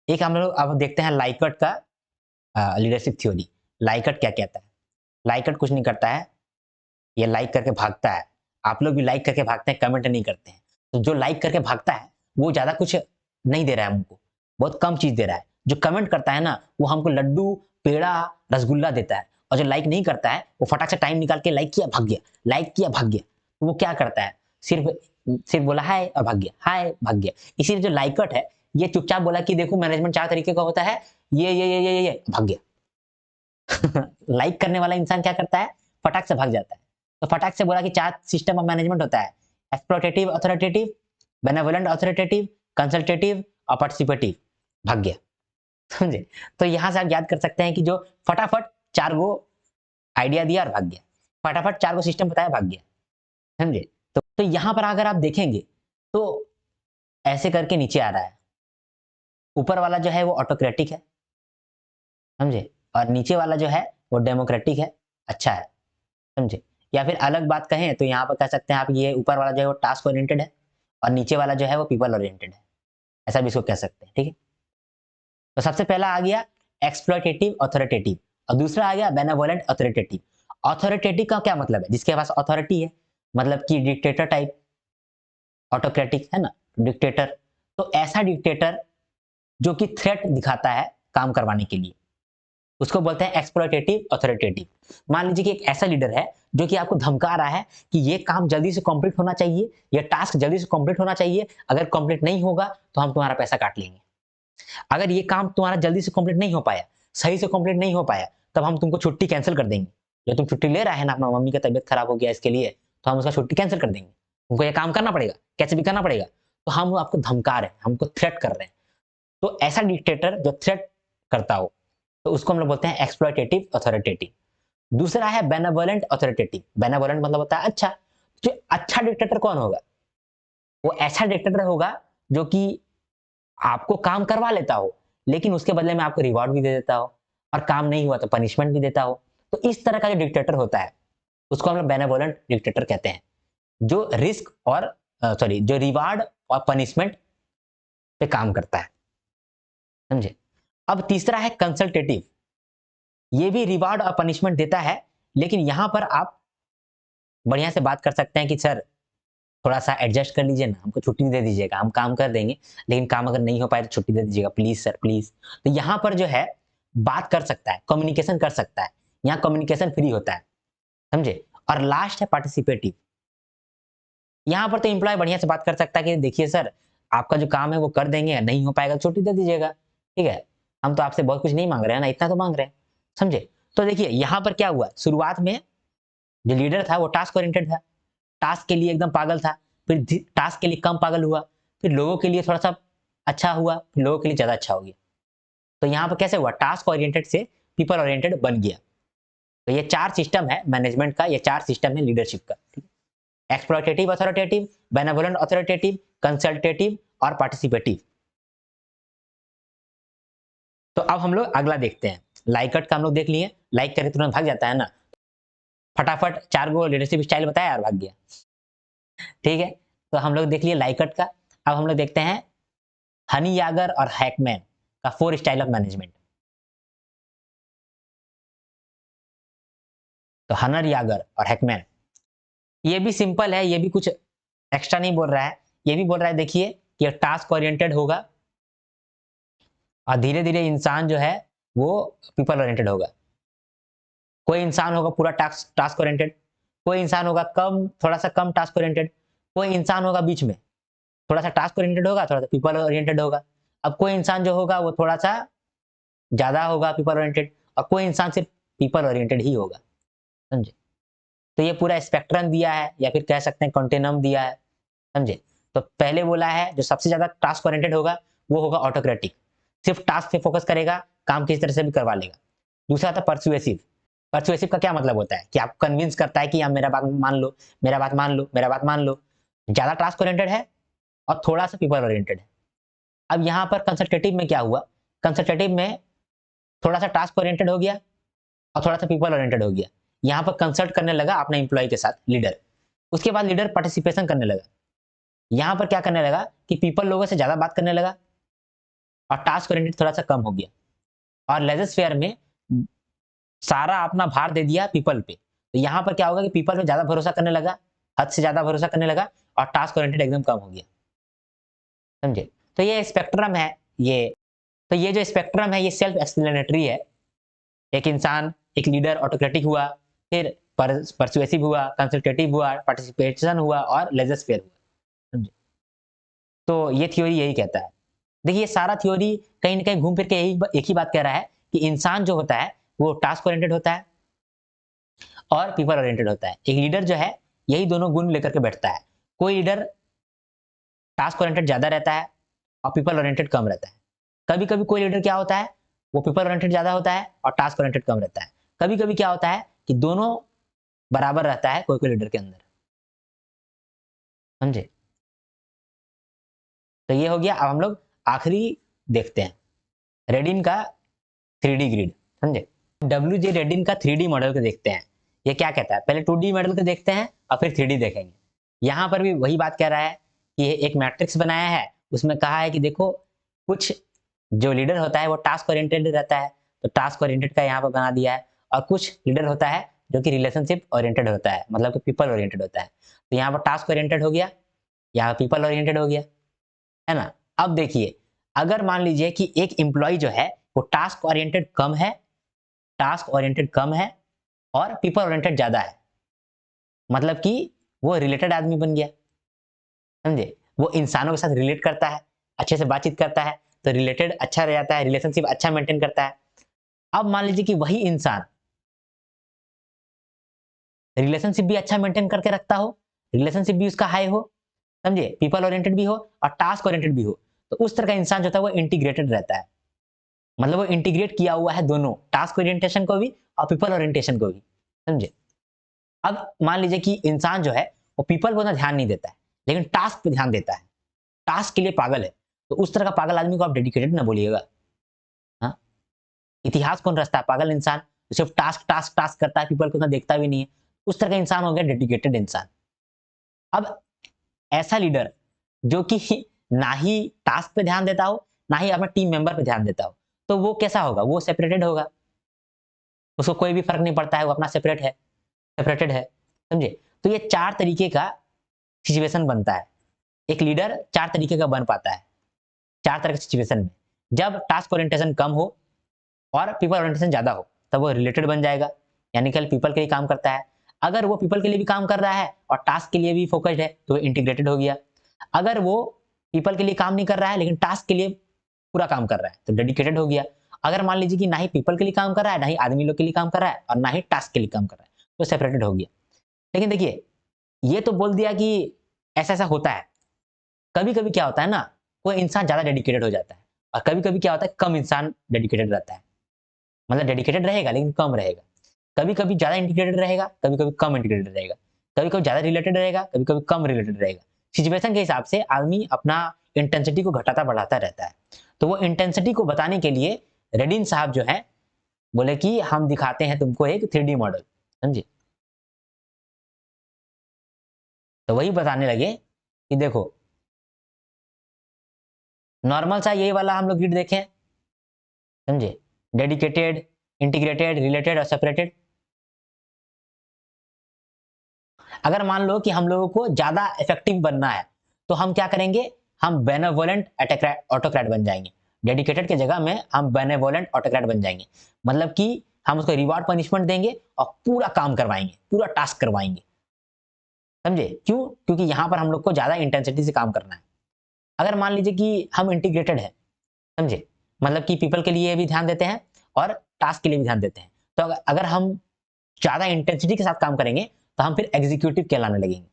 एक हम लोग अब देखते हैं लाइकर्ट का लीडरशिप थ्योरी। लाइकर्ट क्या कहता है? लाइकर्ट कुछ नहीं करता है, ये लाइक करके भागता है। आप लोग भी लाइक करके भागते हैं, कमेंट नहीं करते हैं। तो जो लाइक करके भागता है वो ज्यादा कुछ नहीं दे रहा है हमको, बहुत कम चीज दे रहा है। जो कमेंट करता है ना वो हमको लड्डू, पेड़ा, रसगुल्ला देता है। और जो लाइक नहीं करता है वो फटाक से टाइम निकाल के लाइक किया भाग गया, लाइक किया भाग गया। तो वो क्या करता है, सिर्फ सिर्फ बोला हाय और भाग गया, हाय भाग गया। इसीलिए जो लाइकट है ये चुपचाप बोला कि देखो मैनेजमेंट 4 तरीके का होता है, ये भाग गया। लाइक करने वाला इंसान क्या करता है, फटाक से भाग जाता है। तो फटाक से बोला कि 4 सिस्टम ऑफ मैनेजमेंट होता है, exploitative authoritative, benevolent authoritative, consultative और पार्टिसिपेटिव, भाग गया, समझे। तो यहां से आप याद कर सकते हैं कि जो फटाफट 4 गो आइडिया दिया और भाग गया, फटाफट 4 गो सिस्टम बताया भाग गया, समझे। तो यहां पर अगर आप देखेंगे तो ऐसे करके नीचे आ रहा है, ऊपर वाला जो है वो ऑटोक्रेटिक है, समझे, और नीचे वाला जो है वो डेमोक्रेटिक है, अच्छा है, समझे। या फिर अलग बात कहें तो यहाँ पर कह सकते हैं आप, ये ऊपर वाला जो है वो टास्क ओरिएंटेड है और नीचे वाला जो है वो पीपल ओरिएंटेड है, ऐसा भी इसको कह सकते हैं, ठीक है। तो सबसे पहला आ गया एक्सप्लॉइटेटिव अथॉरिटेटिव, और दूसरा आ गया बेनेवोलेंट अथॉरिटेटिव। अथॉरिटेटिव का क्या मतलब है, जिसके पास अथॉरिटी है, मतलब कि डिक्टेटर टाइप, ऑटोक्रेटिक है ना, डिक्टेटर। तो ऐसा डिक्टेटर जो कि थ्रेट दिखाता है काम करवाने के लिए, उसको बोलते हैं एक्सप्लॉइटेटिव अथॉरिटेटिव। मान लीजिए कि एक ऐसा लीडर है जो कि आपको धमका रहा है कि ये काम जल्दी से कंप्लीट होना चाहिए, ये टास्क जल्दी से कंप्लीट होना चाहिए, अगर कंप्लीट नहीं होगा तो हम तुम्हारा पैसा काट लेंगे। अगर ये काम तुम्हारा जल्दी से कंप्लीट नहीं हो पाया सही से कंप्लीट नहीं हो पाया, तब हम तुमको छुट्टी कैंसिल कर देंगे। जो तुम छुट्टी ले रहा है ना, अपना मम्मी का तबीयत खराब हो गया इसके लिए, तो हम उसका छुट्टी कैंसिल कर देंगे। तुमको ये काम करना पड़ेगा, कैसे भी करना पड़ेगा। तो हम आपको धमका रहे हैं, हमको थ्रेट कर रहे हैं। तो ऐसा डिक्टेटर जो थ्रेट करता हो, तो उसको हम लोग बोलते हैं एक्सप्लॉयटेटिव अथॉरिटेटिव। दूसरा है बेनेवोलेंट अथॉरिटेटिव। बेनेवोलेंट मतलब होता है अच्छा। जो अच्छा डिक्टेटर कौन होगा? वो ऐसा डिक्टेटर होगा जो कि आपको काम करवा लेता हो, लेकिन उसके बदले में आपको रिवॉर्ड भी दे देता हो, और काम नहीं हुआ तो पनिशमेंट भी देता हो। तो इस तरह का जो डिक्टेटर होता है, उसको हम लोग बेनेवोलेंट डिक्टेटर कहते हैं, जो रिस्क और जो रिवार्ड और पनिशमेंट पे काम करता है। समझे? अब तीसरा है कंसल्टेटिव। ये भी रिवार्ड और पनिशमेंट देता है, लेकिन यहां पर आप बढ़िया से बात कर सकते हैं कि सर थोड़ा सा एडजस्ट कर लीजिए ना, हमको छुट्टी दे दीजिएगा, हम काम कर देंगे, लेकिन काम अगर नहीं हो पाए तो छुट्टी दे दीजिएगा प्लीज सर प्लीज। तो यहाँ पर जो है बात कर सकता है, कम्युनिकेशन कर सकता है, यहाँ कम्युनिकेशन फ्री होता है। समझे? और लास्ट है पार्टिसिपेटिव। यहाँ पर तो एम्प्लॉय बढ़िया से बात कर सकता है कि देखिए सर, आपका जो काम है वो कर देंगे, नहीं हो पाएगा छुट्टी दे दीजिएगा, ठीक है, हम तो आपसे बहुत कुछ नहीं मांग रहे हैं ना, इतना तो मांग रहे हैं। समझे? तो देखिए यहाँ पर क्या हुआ, शुरुआत में जो लीडर था वो टास्क ओरिएंटेड था, टास्क के लिए एकदम पागल था, फिर टास्क के लिए कम पागल हुआ, फिर लोगों के लिए थोड़ा सा अच्छा हुआ, फिर लोगों के लिए ज्यादा अच्छा हो गया। तो यहाँ पर कैसे हुआ, टास्क ओरिएंटेड से पीपल ओरिएंटेड बन गया। तो ये चार सिस्टम है मैनेजमेंट का, ये चार सिस्टम है लीडरशिप का। Exploitative authoritative, benevolent authoritative, consultative और पार्टिसिपेटिव। तो अब हम लोग अगला देखते हैं। लाइकट का हम लोग देख लिए, लाइक करे तुरंत भाग जाता है ना, फटाफट 4 गो लीडरशिप स्टाइल बताया और भाग गया। ठीक है, तो हम लोग देख लिए लाइकट का। अब हम लोग देखते हैं हनी यागर और हैकमैन का 4 स्टाइल ऑफ मैनेजमेंट। तो हनर यागर और हैकमैन, ये भी सिंपल है, ये भी कुछ एक्स्ट्रा नहीं बोल रहा है, ये भी बोल रहा है देखिए कि टास्क ओरिएंटेड होगा और धीरे धीरे इंसान जो है वो पीपल ओरिएंटेड होगा। कोई इंसान होगा पूरा टास्क ओरिएंटेड, कोई इंसान होगा थोड़ा सा कम टास्क ओरिएंटेड, कोई इंसान होगा बीच में, थोड़ा सा टास्क ओरिएंटेड होगा, थोड़ा सा पीपल ओरिएंटेड होगा। अब कोई इंसान जो होगा वो थोड़ा सा ज्यादा होगा पीपल ओरिएंटेड, और कोई इंसान सिर्फ पीपल ओरिएंटेड ही होगा। समझे? तो ये पूरा स्पेक्ट्रम दिया है, या फिर कह सकते हैं कंटिन्यूम दिया है। समझे? तो पहले बोला है जो सबसे ज्यादा टास्क ओरिएंटेड होगा वो होगा ऑटोक्रेटिक, सिर्फ टास्क पे फोकस करेगा, काम किसी तरह से भी करवा लेगा। दूसरा था परसुएसिव। परसुएसिव का क्या मतलब होता है कि आप कन्विंस करता है कि आप मेरा बात मान लो, मेरा बात मान लो, मेरा बात मान लो। ज्यादा टास्क ओरिएंटेड है और थोड़ा सा पीपल ओरिएंटेड है। अब यहाँ पर कंसल्टेटिव में क्या हुआ, कंसल्टेटिव में थोड़ा सा टास्क ओरिएंटेड हो गया और थोड़ा सा पीपल ओरिएंटेड हो गया। यहाँ पर कंसल्ट करने लगा अपने इंप्लॉय के साथ लीडर, उसके बाद लीडर पार्टिसिपेशन करने लगा। यहाँ पर क्या करने लगा कि पीपल लोगों से ज्यादा बात करने लगा और टास्क ओरिएंटेड थोड़ा सा कम हो गया, और लेजर में सारा अपना भार दे दिया पीपल पे। तो यहाँ पर क्या होगा कि पीपल पे ज्यादा भरोसा करने लगा, हद से ज्यादा भरोसा करने लगा, और टास्क ओरिएंटेड एकदम कम हो गया। समझे? तो ये स्पेक्ट्रम है ये। तो ये जो स्पेक्ट्रम है ये सेल्फ एक्सप्लेनेटरी है। एक इंसान, एक लीडर ऑटोक्रेटिक हुआ, फिर परसुएसिव हुआ, कंसल्टेटिव हुआ, पार्टिसिपेशन हुआ और लेजर हुआ। समझे? तो ये थ्योरी यही कहता है। देखिए सारा थ्योरी कहीं ना कहीं घूम फिर के एक ही बात कह रहा है कि इंसान जो होता है वो टास्क ओरिएंटेड होता है और पीपल ओरिएंटेड होता है। एक लीडर जो है यही दोनों गुण लेकर के बैठता है। कोई लीडर टास्क ओरिएंटेड ज्यादा रहता है और पीपल ओरिएंटेड कम रहता है। कभी कभी कोई लीडर क्या होता है, वो पीपल ओरिएंटेड ज्यादा होता है और टास्क ओरिएंटेड कम रहता है। कभी कभी क्या होता है कि दोनों बराबर रहता है कोई कोई लीडर के अंदर। समझे? तो ये हो गया। अब हम लोग आखिरी देखते हैं रेडिन का 3D ग्रिड। समझे? WJ रेडिन का 3D मॉडल को देखते हैं। ये क्या कहता है, पहले 2D मॉडल को देखते हैं और फिर 3D देखेंगे। यहां पर भी वही बात कह रहा है कि ये एक मैट्रिक्स बनाया है, उसमें कहा है कि देखो कुछ जो लीडर होता है वो टास्क ओरिएंटेड रहता है, तो टास्क ओरिएंटेड का यहाँ पर बना दिया है, और कुछ लीडर होता है जो कि रिलेशनशिप ओरिएंटेड होता है, मतलब कि पीपल ओरिएंटेड होता है। तो यहाँ पर टास्क ओरिएंटेड हो गया, यहाँ पीपल ओरिएंटेड हो गया, है ना। अब देखिए अगर मान लीजिए कि एक एम्प्लॉय जो है वो टास्क ओरिएंटेड कम है, टास्क ओरिएंटेड कम है और पीपल ओरिएंटेड ज्यादा है, मतलब कि वो रिलेटेड आदमी बन गया। समझे? वो इंसानों के साथ रिलेट करता है, अच्छे से बातचीत करता है, तो रिलेटेड अच्छा रह जाता है, रिलेशनशिप अच्छा मेंटेन करता है। अब मान लीजिए कि वही इंसान रिलेशनशिप भी अच्छा मेंटेन करके रखता हो, रिलेशनशिप भी उसका हाई हो, समझे, पीपल ओरिएंटेड भी हो और टास्क ओरिएंटेड भी हो, तो उस तरह का इंसान जो होता है वो इंटीग्रेटेड रहता है। मतलब वो इंटीग्रेट किया हुआ है दोनों, टास्क ओरिएंटेशन को भी और पीपल ओरिएंटेशन को भी, समझे। अब मान लीजिए कि इंसान जो है वो पीपल को ना ध्यान नहीं देता है, लेकिन टास्क पे ध्यान देता है, टास्क के लिए पागल है, तो उस तरह का पागल आदमी को आप डेडिकेटेड ना बोलिएगा। हाँ, इतिहास कौन रचता है? पागल इंसान, तो सिर्फ टास्क टास्क टास्क करता है, पीपल को ना देखता भी नहीं है, उस तरह का इंसान हो गया डेडिकेटेड इंसान। अब ऐसा लीडर जो कि ना ही टास्क पे ध्यान देता हो, ना ही अपने टीम मेंबर पे ध्यान देता हो, तो वो कैसा होगा? वो सेपरेटेड होगा, उसको कोई भी फर्क नहीं पड़ता है, वो अपना सेपरेटेड है, समझे। तो ये चार तरीके का सिचुएशन बनता है, एक लीडर चार तरीके का बन पाता है, चार तरह के सिचुएशन में। जब टास्क ओरिएंटेशन कम हो और पीपल ओरिएंटेशन ज्यादा हो, तब वो रिलेटेड बन जाएगा, यानी कि पीपल के लिए काम करता है। अगर वो पीपल के लिए भी काम कर रहा है और टास्क के लिए भी फोकस्ड है, तो इंटीग्रेटेड हो गया। अगर वो पीपल के लिए काम नहीं कर रहा है लेकिन टास्क के लिए पूरा काम कर रहा है, तो डेडिकेटेड हो गया। अगर मान लीजिए कि ना ही पीपल के लिए काम कर रहा है, ना ही आदमी लोग के लिए काम कर रहा है और ना ही टास्क के लिए काम कर रहा है, तो सेपरेटेड हो गया। लेकिन देखिए, ये तो बोल दिया कि ऐसा ऐसा होता है। कभी कभी क्या होता है ना, कोई इंसान ज्यादा डेडिकेटेड हो जाता है, और कभी कभी क्या होता है, कम इंसान डेडिकेटेड रहता है। मतलब डेडिकेटेड रहेगा लेकिन कम रहेगा। कभी कभी ज्यादा इंटीग्रेटेड रहेगा, कभी कभी कम इंटीग्रेटेड रहेगा, कभी कभी ज्यादा रिलेटेड रहेगा, कभी कभी कम रिलेटेड रहेगा। सिचुएशन के हिसाब से आदमी अपना इंटेंसिटी को घटाता बढ़ाता रहता है। तो वो इंटेंसिटी को बताने के लिए रेडिन साहब जो है बोले कि हम दिखाते हैं तुमको एक 3D मॉडल, समझे। तो वही बताने लगे कि देखो, नॉर्मल सा यही वाला हम लोग ग्रिड देखें, समझे, डेडिकेटेड, इंटीग्रेटेड, रिलेटेड और सेपरेटेड। अगर मान लो कि हम लोगों को ज्यादा इफेक्टिव बनना है, तो हम क्या करेंगे, हम बेनेवोलेंट ऑटोक्रेट बन जाएंगे। डेडिकेटेड की जगह में हम बेनेवोलेंट ऑटोक्रेट बन जाएंगे। मतलब कि हम उसको रिवार्ड पनिशमेंट देंगे और पूरा काम करवाएंगे, पूरा टास्क करवाएंगे, समझे। क्यों? क्योंकि यहाँ पर हम लोग को ज्यादा इंटेंसिटी से काम करना है। अगर मान लीजिए कि हम इंटीग्रेटेड है, समझे, मतलब कि पीपल के लिए भी ध्यान देते हैं और टास्क के लिए भी ध्यान देते हैं, तो अगर हम ज्यादा इंटेंसिटी के साथ काम करेंगे, तो हम फिर एग्जीक्यूटिव कहलाने लगेंगे,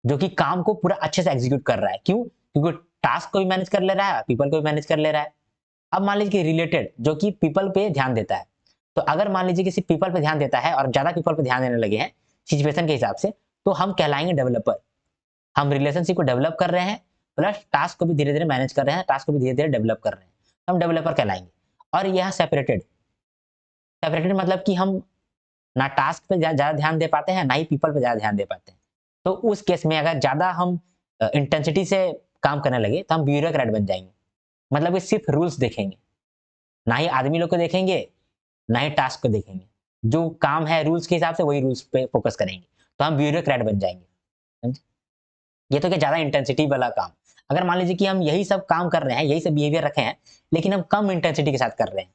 जो कि काम को पूरा अच्छे से एग्जीक्यूट कर रहा है। क्यों? क्योंकि टास्क को भी मैनेज कर ले रहा है, पीपल को भी मैनेज कर ले रहा है। अब मान लीजिए कि रिलेटेड जो कि पीपल पे ध्यान देता है, तो अगर मान लीजिए किसी पीपल पे ध्यान देता है और ज्यादा पीपल पे ध्यान देने लगे हैं सिचुएशन के हिसाब से, तो हम कहलाएंगे डेवलपर। हम रिलेशनशिप को डेवलप कर रहे हैं, प्लस टास्क को भी धीरे धीरे मैनेज कर रहे हैं, टास्क को भी धीरे धीरे डेवलप कर रहे हैं, हम डेवलपर कहलाएंगे। और यहाँ सेपरेटेड, सेपरेटेड मतलब कि हम ना टास्क पे ज्यादा ध्यान दे पाते हैं, ना ही पीपल पे ज्यादा ध्यान दे पाते हैं। तो उस केस में अगर ज्यादा हम इंटेंसिटी से काम करने लगे, तो हम ब्यूरोक्रेट बन जाएंगे। मतलब कि सिर्फ रूल्स देखेंगे, ना ही आदमी लोग को देखेंगे, ना ही टास्क को देखेंगे। जो काम है रूल्स के हिसाब से, वही रूल्स पे फोकस करेंगे, तो हम ब्यूरोक्रेट बन जाएंगे, समझे? ये तो क्या ज्यादा इंटेंसिटी वाला काम। अगर मान लीजिए कि हम यही सब काम कर रहे हैं, यही सब बिहेवियर रखे हैं, लेकिन हम कम इंटेंसिटी के साथ कर रहे हैं,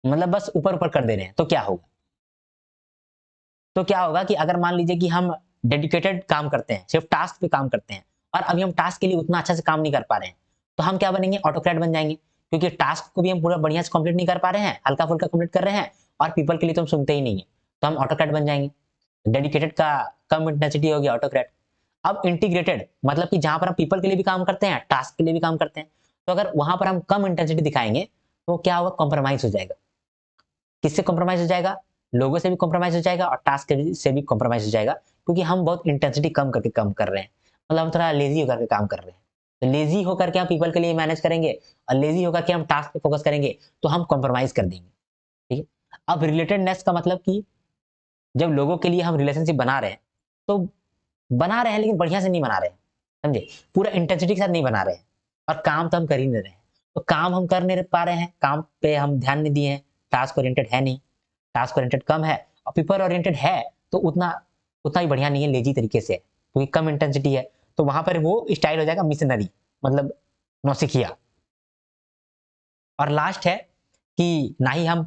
मतलब बस ऊपर ऊपर कर दे रहे हैं, तो क्या होगा? तो क्या होगा कि अगर मान लीजिए कि हम डेडिकेटेड काम करते हैं, सिर्फ टास्क पे काम करते हैं, और अभी हम टास्क के लिए उतना अच्छा से काम नहीं कर पा रहे हैं, तो हम क्या बनेंगे? ऑटोक्रेट बन जाएंगे। क्योंकि टास्क को भी हम पूरा बढ़िया से कंप्लीट नहीं कर पा रहे हैं, हल्का फुल्का कंप्लीट कर रहे हैं, और पीपल के लिए तो हम सुनते ही नहीं है, तो हम ऑटोक्रेट बन जाएंगे। डेडिकेटेड का कम इंटेंसिटी हो गया, ऑटोक्रेट। अब इंटीग्रेटेड मतलब कि जहां पर हम पीपल के लिए भी काम करते हैं, टास्क के लिए भी काम करते हैं, तो अगर वहां पर हम कम इंटेंसिटी दिखाएंगे, तो क्या होगा? कॉम्प्रोमाइज हो जाएगा। किससे कॉम्प्रोमाइज हो जाएगा? लोगों से भी कॉम्प्रोमाइज हो जाएगा और टास्क से भी कॉम्प्रोमाइज हो जाएगा, क्योंकि हम बहुत इंटेंसिटी कम करके काम कर रहे हैं। मतलब हम थोड़ा लेजी होकर के काम कर रहे हैं। तो लेजी होकर के हम पीपल के लिए मैनेज करेंगे और लेजी होकर के हम टास्क पे फोकस करेंगे, तो हम कॉम्प्रोमाइज कर देंगे, ठीक है। अब रिलेटेडनेस का मतलब कि जब लोगों के लिए हम रिलेशनशिप बना रहे हैं, तो बना रहे हैं लेकिन बढ़िया से नहीं बना रहे हैं, समझे, पूरा इंटेंसिटी के साथ नहीं बना रहे हैं, और काम तो हम कर ही नहीं रहे हैं। तो काम हम कर नहीं पा रहे हैं, काम पे हम ध्यान नहीं दिए हैं, टास्क ओरिएंटेड है नहीं, टास्क ओरिएंटेड कम है, और पीपल ओरिएंटेड है तो उतना उतना ही बढ़िया नहीं है, लेजी तरीके से है, क्योंकि कम इंटेंसिटी है। तो वहां पर वो स्टाइल हो जाएगा मिशनरी, मतलब नौसिखिया। और लास्ट है कि ना ही हम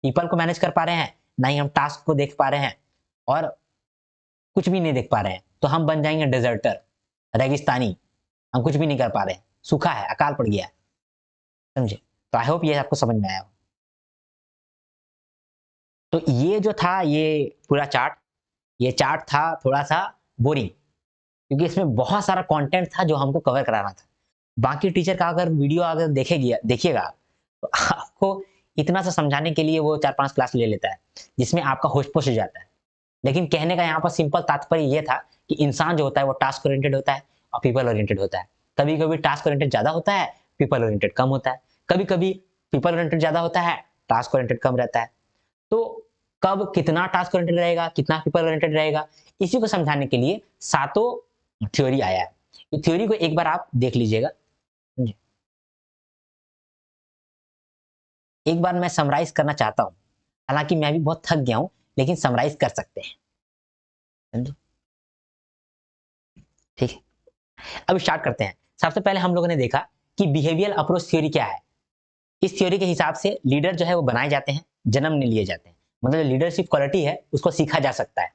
पीपल को मैनेज कर पा रहे हैं, ना ही हम टास्क को देख पा रहे हैं, और कुछ भी नहीं देख पा रहे हैं, तो हम बन जाएंगे डेजर्टर, रेगिस्तानी। हम कुछ भी नहीं कर पा रहे हैं, सूखा है, अकाल पड़ गया है, समझे। तो आई होप ये आपको समझ में आया हो। तो ये जो था ये पूरा चार्ट, ये चार्ट था थोड़ा सा बोरिंग, क्योंकि इसमें बहुत सारा कंटेंट था जो हमको कवर कराना था। बाकी टीचर का अगर वीडियो अगर देखिएगा तो आपको इतना सा समझाने के लिए वो 4-5 क्लास ले लेता है, जिसमें आपका होश-पोश हो जाता है। लेकिन कहने का यहाँ पर सिंपल तात्पर्य ये था कि इंसान जो होता है वो टास्क ओरिएंटेड होता है और पीपल ओरिएंटेड होता है। कभी-कभी टास्क ओरिएंटेड ज़्यादा होता है, पीपल ओरिएंटेड कम होता है। कभी-कभी पीपल ओरिएंटेड ज़्यादा होता है, टास्क ओरिएंटेड कम रहता है। तो कब कितना टास्क ओरिएंटेड रहेगा, कितना पीपल ओरिएंटेड रहेगा, इसी को समझाने के लिए सातों थ्योरी आया है। ये थ्योरी को एक बार आप देख लीजिएगा। जी। एक बार मैं समराइज़ करना चाहता हूँ। हालाँकि मैं भी बहुत थक गया हूँ, लेकिन समराइज़ कर सकते हैं। समझे? ठीक है। अब स्टार्ट करते हैं। सबसे पहले हम लोगों ने देखा कि बिहेवियरल अप्रोच थ्योरी क्या है। इस थ्योरी के हिसाब से लीडर जो है वो बनाए जाते हैं, जन्म में लिए जाते हैं। मतलब लीडरशिप क्वालिटी है, उसको सीखा जा सकता है।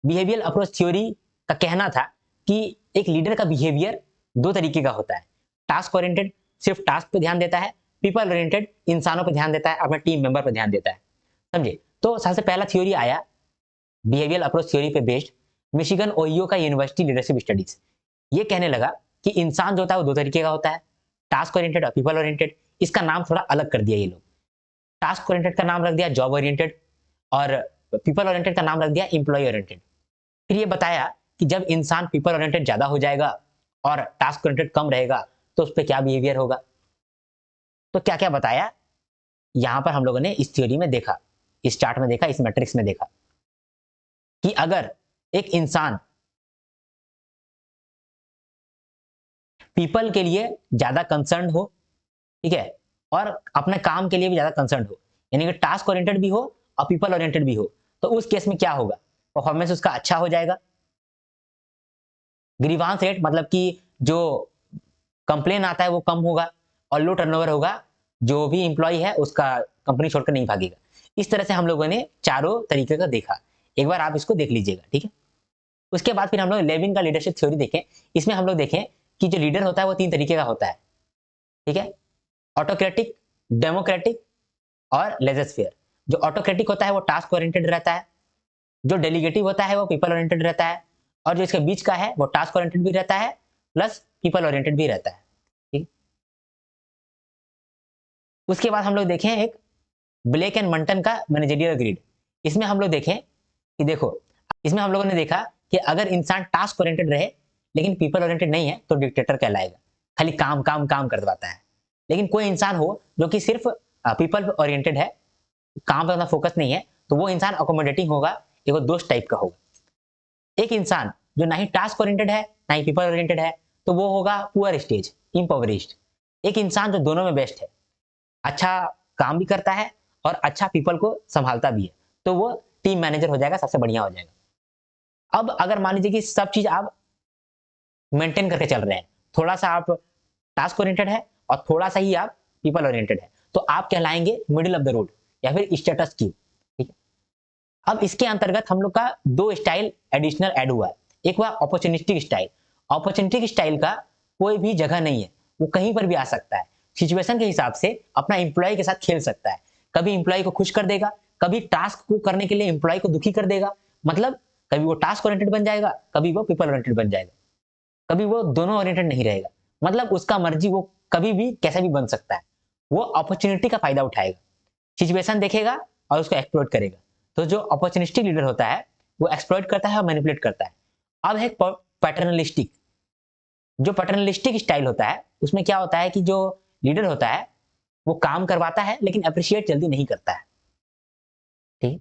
बिहेवियरल अप्रोच थ्योरी का कहना था कि एक लीडर का बिहेवियर 2 तरीके का होता है। टास्क ओरिएंटेड सिर्फ टास्क पे ध्यान देता है, पीपल ओरिएंटेड इंसानों पे ध्यान देता है, अपने टीम मेंबर पे ध्यान देता है। समझे? तो सबसे पहला थ्योरी आया बिहेवियरल अप्रोच थ्योरी पे बेस्ड मिशिगन ओहियो का यूनिवर्सिटी लीडरशिप स्टडीज। ये कहने लगा कि इंसान जो होता है वो 2 तरीके का होता है, टास्क ओरिएंटेड और पीपल ओरिएंटेड। इसका नाम थोड़ा अलग कर दिया ये लोग। टास्क ओरिएंटेड का नाम रख दिया जॉब ओरिएंटेड और पीपल ओरिएंटेड का नाम रख दिया एम्प्लॉय ओरिएंटेड। फिर ये बताया कि जब इंसान पीपल ओरिएंटेड ज्यादा हो जाएगा और टास्क ओरिएंटेड कम रहेगा तो उस पर क्या बिहेवियर होगा। तो क्या क्या बताया यहां पर हम लोगों ने इस थ्योरी में देखा, इस चार्ट में देखा, इस मैट्रिक्स में देखा कि अगर एक इंसान पीपल के लिए ज्यादा कंसर्न हो, ठीक है, और अपने काम के लिए भी ज्यादा कंसर्न हो, यानी कि टास्क ओरिएंटेड भी हो और पीपल ओरिएंटेड भी हो, तो उस केस में क्या होगा, परफॉर्मेंस उसका अच्छा हो जाएगा। ग्रीवांस रेट मतलब कि जो कंप्लेन आता है वो कम होगा और लो टर्नओवर होगा, जो भी इंप्लॉय है उसका कंपनी छोड़कर नहीं भागेगा। इस तरह से हम लोगों ने चारों तरीके का देखा। एक बार आप इसको देख लीजिएगा, ठीक है। उसके बाद फिर हम लोग लेविन का लीडरशिप थ्योरी देखें। इसमें हम लोग देखें कि जो लीडर होता है वो 3 तरीके का होता है, ठीक है। ऑटोक्रेटिक, डेमोक्रेटिक और लेजर। जो ऑटोक्रेटिक होता है वो टास्क ओरिएंटेड रहता है, जो डेलीगेटिव होता है वो पीपल ओरिएंटेड रहता है, और जो इसके बीच का है वो टास्क ओरिएंटेड भी रहता है प्लस पीपल ओरिएंटेड भी रहता है, ठीक। उसके बाद हम लोग देखें एक ब्लेक एंड मंटन का मैनेजरियल ग्रिड। इसमें हम लोग देखें कि देखो, इसमें हम लोगों ने देखा कि अगर इंसान टास्क ओरिएंटेड रहे लेकिन पीपल ओरिएंटेड नहीं है तो डिक्टेटर कहलाएगा, खाली काम काम काम कर दबाता है। लेकिन कोई इंसान हो जो कि सिर्फ पीपल ओरिएंटेड है, काम पर उतना फोकस नहीं है, तो वो इंसान अकोमोडेटिंग होगा, एक दोस्त टाइप का होगा। एक इंसान जो ना ही टास्क ओरिएंटेड है ना ही पीपल ओरिएंटेड है, तो वो होगा पुअर स्टेज, इम्पोवरिश्ड। एक इंसान जो दोनों में बेस्ट है, अच्छा काम भी करता है और अच्छा पीपल को संभालता भी है, तो वो टीम मैनेजर हो जाएगा, सबसे बढ़िया हो जाएगा। अब अगर मान लीजिए कि सब चीज आप मेंटेन करके चल रहे हैं, थोड़ा सा आप टास्क ओरिएंटेड है और थोड़ा सा ही आप पीपल ओरिएंटेड है, तो आप कहलाएंगे मिडिल ऑफ द रोड या फिर स्टेटस क्यू, ठीक है। अब इसके अंतर्गत हम लोग का 2 स्टाइल एडिशनल ऐड हुआ है। एक हुआ अपॉर्चुनिस्टिक स्टाइल। अपॉर्चुनिस्टिक स्टाइल का कोई भी जगह नहीं है, वो कहीं पर भी आ सकता है, सिचुएशन के हिसाब से अपना एम्प्लॉय के साथ खेल सकता है। कभी एम्प्लॉय को खुश कर देगा, कभी टास्क को करने के लिए एम्प्लॉय को दुखी कर देगा। मतलब कभी वो टास्क ओरिएंटेड बन जाएगा, कभी वो पीपल ओरिएंटेड बन जाएगा, कभी वो दोनों ओरिएंटेड नहीं रहेगा। मतलब उसका मर्जी, वो कभी भी कैसा भी बन सकता है। वो अपॉर्चुनिटी का फायदा उठाएगा, सिचुएशन देखेगा और उसको एक्सप्लॉइट करेगा। तो जो अपॉर्चुनिस्टिक लीडर होता है वो एक्सप्लॉइट करता है और मैनिपुलेट करता है। अब है पैटर्नलिस्टिक। जो पैटर्नलिस्टिक स्टाइल होता है उसमें क्या होता है कि जो लीडर होता है वो काम करवाता है लेकिन अप्रिशिएट जल्दी नहीं करता है, ठीक।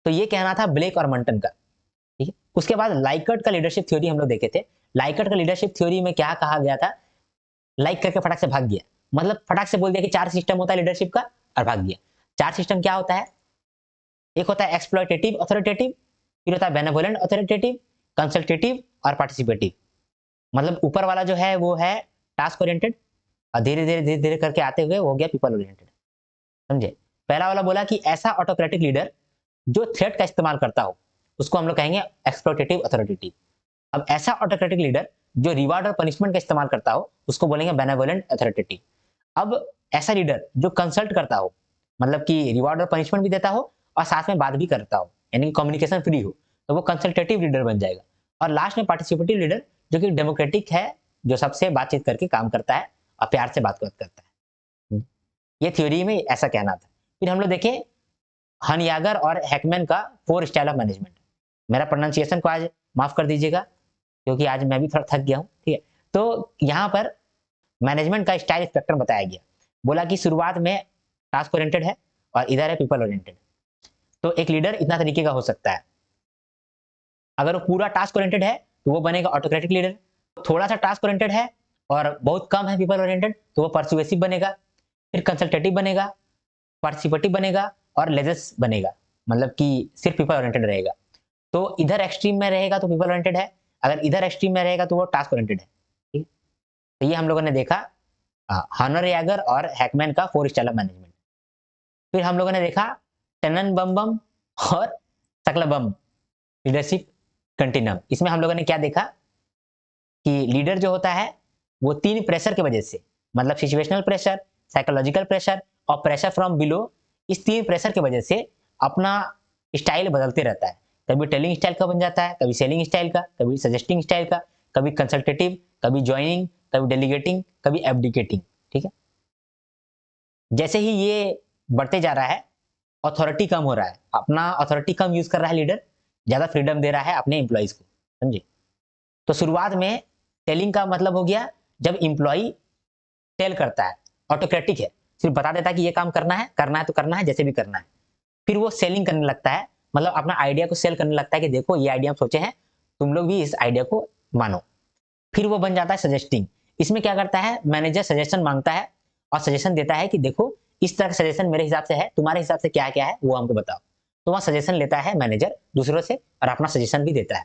तो ये कहना था ब्लेक और मंटन का, ठीक है। उसके बाद लाइकर्ट का लीडरशिप थ्योरी हम लोग देखे थे। लाइकर्ट का लीडरशिप थ्योरी में क्या कहा गया था, लाइक करके फटाक से भाग गया, मतलब फटाक से बोल दिया कि 4 सिस्टम होता है लीडरशिप का और भाग गया। 4 सिस्टम क्या होता है, एक होता है एक्सप्लॉयटेटिव अथॉरिटेटिव, फिर होता है बेनेवोलेंट अथॉरिटेटिव, कंसल्टेटिव और पार्टिसिपेटिव। मतलब ऊपर वाला जो है वो है टास्क ओरिएंटेड और धीरे धीरे करके आते हुए वो हो गया पीपल ओरिएंटेड, समझे। पहला वाला बोला कि ऐसा ऑटोक्रेटिक लीडर जो थ्रेट का इस्तेमाल करता हो उसको हम लोग कहेंगे एक्सप्लॉयटेटिव अथॉरिटेटिव। अब ऐसा ऑटोक्रेटिक लीडर जो रिवार्ड और पनिशमेंट का इस्तेमाल करता हो उसको बोलेंगे बेनेवोलेंट अथॉरिटेटिव। अब ऐसा लीडर जो कंसल्ट करता हो, मतलब कि रिवार्ड और पनिशमेंट भी देता हो और साथ में बात भी करता हो, यानी कि कम्युनिकेशन फ्री हो, तो वो कंसल्टेटिव लीडर बन जाएगा। और लास्ट में पार्टिसिपेटिव लीडर, जो कि डेमोक्रेटिक है, जो सबसे बातचीत करके काम करता है और प्यार से बात करता है। ये थ्योरी में ऐसा कहना था। फिर हम लोग देखें हनयागर और हैकमैन का 4 स्टाइल ऑफ मैनेजमेंट। मेरा प्रोनाउंसिएशन को आज माफ कर दीजिएगा, क्योंकि आज मैं भी थोड़ा थक गया हूँ, ठीक है। तो यहाँ पर मैनेजमेंट का स्टाइल स्पेक्ट्रम बताया गया। बोला कि शुरुआत में टास्क ओरिएंटेड है और इधर है पीपल ओरिएंटेड। तो एक लीडर इतना तरीके का हो सकता है। अगर वो पूरा टास्क ओरिएंटेड है तो वो बनेगा ऑटोक्रेटिक लीडर। थोड़ा सा टास्क ओरिएंटेड है और बहुत कम है पीपल ओरिएंटेड, तो वो परसुएसिव बनेगा। फिर कंसल्टेटिव बनेगा, पार्टिसिपेटिव बनेगा और लेजस बनेगा, मतलब कि सिर्फ पीपल ओरिएंटेड रहेगा। तो इधर एक्सट्रीम में रहेगा तो पीपल ओरिएंटेड है, अगर इधर एक्सट्रीम में रहेगा तो वो टास्क ओरिएंटेड है, ठीक। तो ये हम लोगों ने देखा हनरयागर और हैकमैन का 4 स्टाइल ऑफ मैनेजमेंट। फिर हम लोगों ने देखा टेननबम और सकलबम लीडरशिप कंटिन्यूम। इसमें हम लोगों ने क्या देखा कि लीडर जो होता है वो 3 प्रेशर की वजह से, मतलब सिचुएशनल प्रेशर, साइकोलॉजिकल प्रेशर और प्रेशर फ्रॉम बिलो, इस 3 प्रेशर की वजह से अपना स्टाइल बदलते रहता है। कभी टेलिंग स्टाइल का बन जाता है, कभी सेलिंग स्टाइल का, कभी सजेस्टिंग स्टाइल का, कभी कंसल्टेटिव, कभी ज्वाइनिंग, कभी डेलीगेटिंग, कभी एब्डिकेटिंग, ठीक है। जैसे ही ये बढ़ते जा रहा है, अथॉरिटी कम हो रहा है, अपना अथॉरिटी कम यूज कर रहा है लीडर, ज्यादा फ्रीडम दे रहा है अपने एम्प्लॉइज को, समझे। तो शुरुआत में टेलिंग का मतलब हो गया जब एम्प्लॉय टेल करता है, ऑटोक्रेटिक है, सिर्फ बता देता है कि ये काम करना है तो करना है, जैसे भी करना है। फिर वो सेलिंग करने लगता है, मतलब अपना आइडिया को सेल करने लगता है कि देखो ये आइडिया हम सोचे हैं, तुम लोग भी इस आइडिया को मानो। फिर वो बन जाता है सजेस्टिंग। इसमें क्या करता है, मैनेजर सजेशन मांगता है और सजेशन देता है कि देखो इस तरह का सजेशन मेरे हिसाब से है, तुम्हारे हिसाब से क्या क्या है वो हमको बताओ। तो वहाँ सजेशन लेता है मैनेजर दूसरों से और अपना सजेशन भी देता है।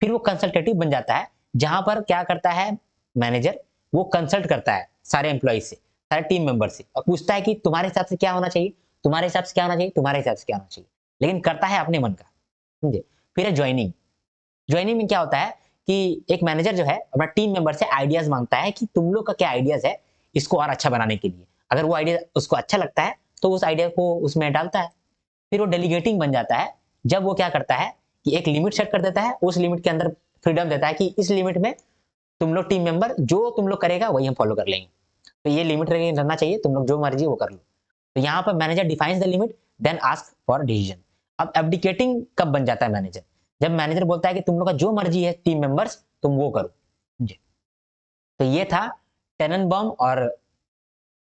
फिर वो कंसल्टेटिव बन जाता है, जहां पर क्या करता है मैनेजर, वो कंसल्ट करता है सारे एम्प्लॉय से, सारे टीम मेंबर से, और पूछता है कि तुम्हारे हिसाब से क्या होना चाहिए, तुम्हारे हिसाब से क्या होना चाहिए, तुम्हारे हिसाब से क्या होना चाहिए, लेकिन करता है अपने मन का, समझे। फिर है ज्वाइनिंग। ज्वाइनिंग में क्या होता है कि एक मैनेजर जो है अपना टीम मेंबर से आइडियाज मांगता है कि तुम लोग का क्या आइडियाज है इसको और अच्छा बनाने के लिए। अगर वो आइडिया उसको अच्छा लगता है तो उस आइडिया को उसमें डालता है। फिर वो डेलीगेटिंग बन जाता है, जब वो क्या करता है कि एक लिमिट सेट कर देता है, उस लिमिट के अंदर फ्रीडम देता है कि इस लिमिट में तुम लोग टीम मेंबर जो तुम लोग करेगा वही हम फॉलो कर लेंगे, तो ये लिमिट रहना चाहिए, तुम लोग जो मर्जी वो कर लो। तो यहाँ पर manager defines the limit then ask for decision. अब एब्डिकेटिंग कब बन जाता है मैनेजर, जब मैनेजर बोलता है कि तुम लोग का जो मर्जी है टीम मेंबर्स तुम वो करो जी। तो ये था टेननबॉम और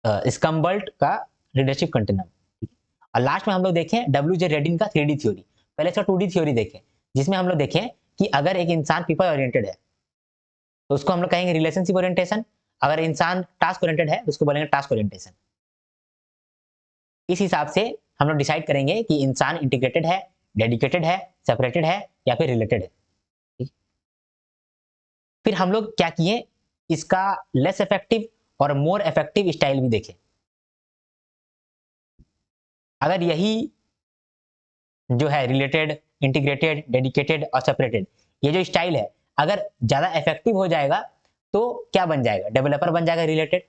स्कम्बल्ट का लीडरशिप कंटिन्यूम। और लास्ट में हम लोग देखें डब्ल्यू जे रेडिन का 3D थ्योरी। पहले इसका 2D थ्योरी देखें, जिसमें हम लोग देखें कि अगर एक इंसान पीपल ओरिएंटेड है तो उसको हम लोग कहेंगे रिलेशनशिप ओरिएंटेशन, अगर इंसान टास्क ओरिएंटेड है तो उसको बोलेंगे टास्क ओरिएंटेशन। इस हिसाब से हम लोग डिसाइड करेंगे कि इंसान इंटीग्रेटेड है, डेडिकेटेड है, सेपरेटेड है या फिर रिलेटेड है। फिर हम लोग क्या किए, इसका लेस इफेक्टिव और मोर इफेक्टिव स्टाइल भी देखें। अगर यही जो है रिलेटेड, इंटीग्रेटेड, डेडिकेटेड और सेपरेटेड, ये जो स्टाइल है अगर ज्यादा इफेक्टिव हो जाएगा तो क्या बन जाएगा, डेवलपर बन जाएगा रिलेटेड,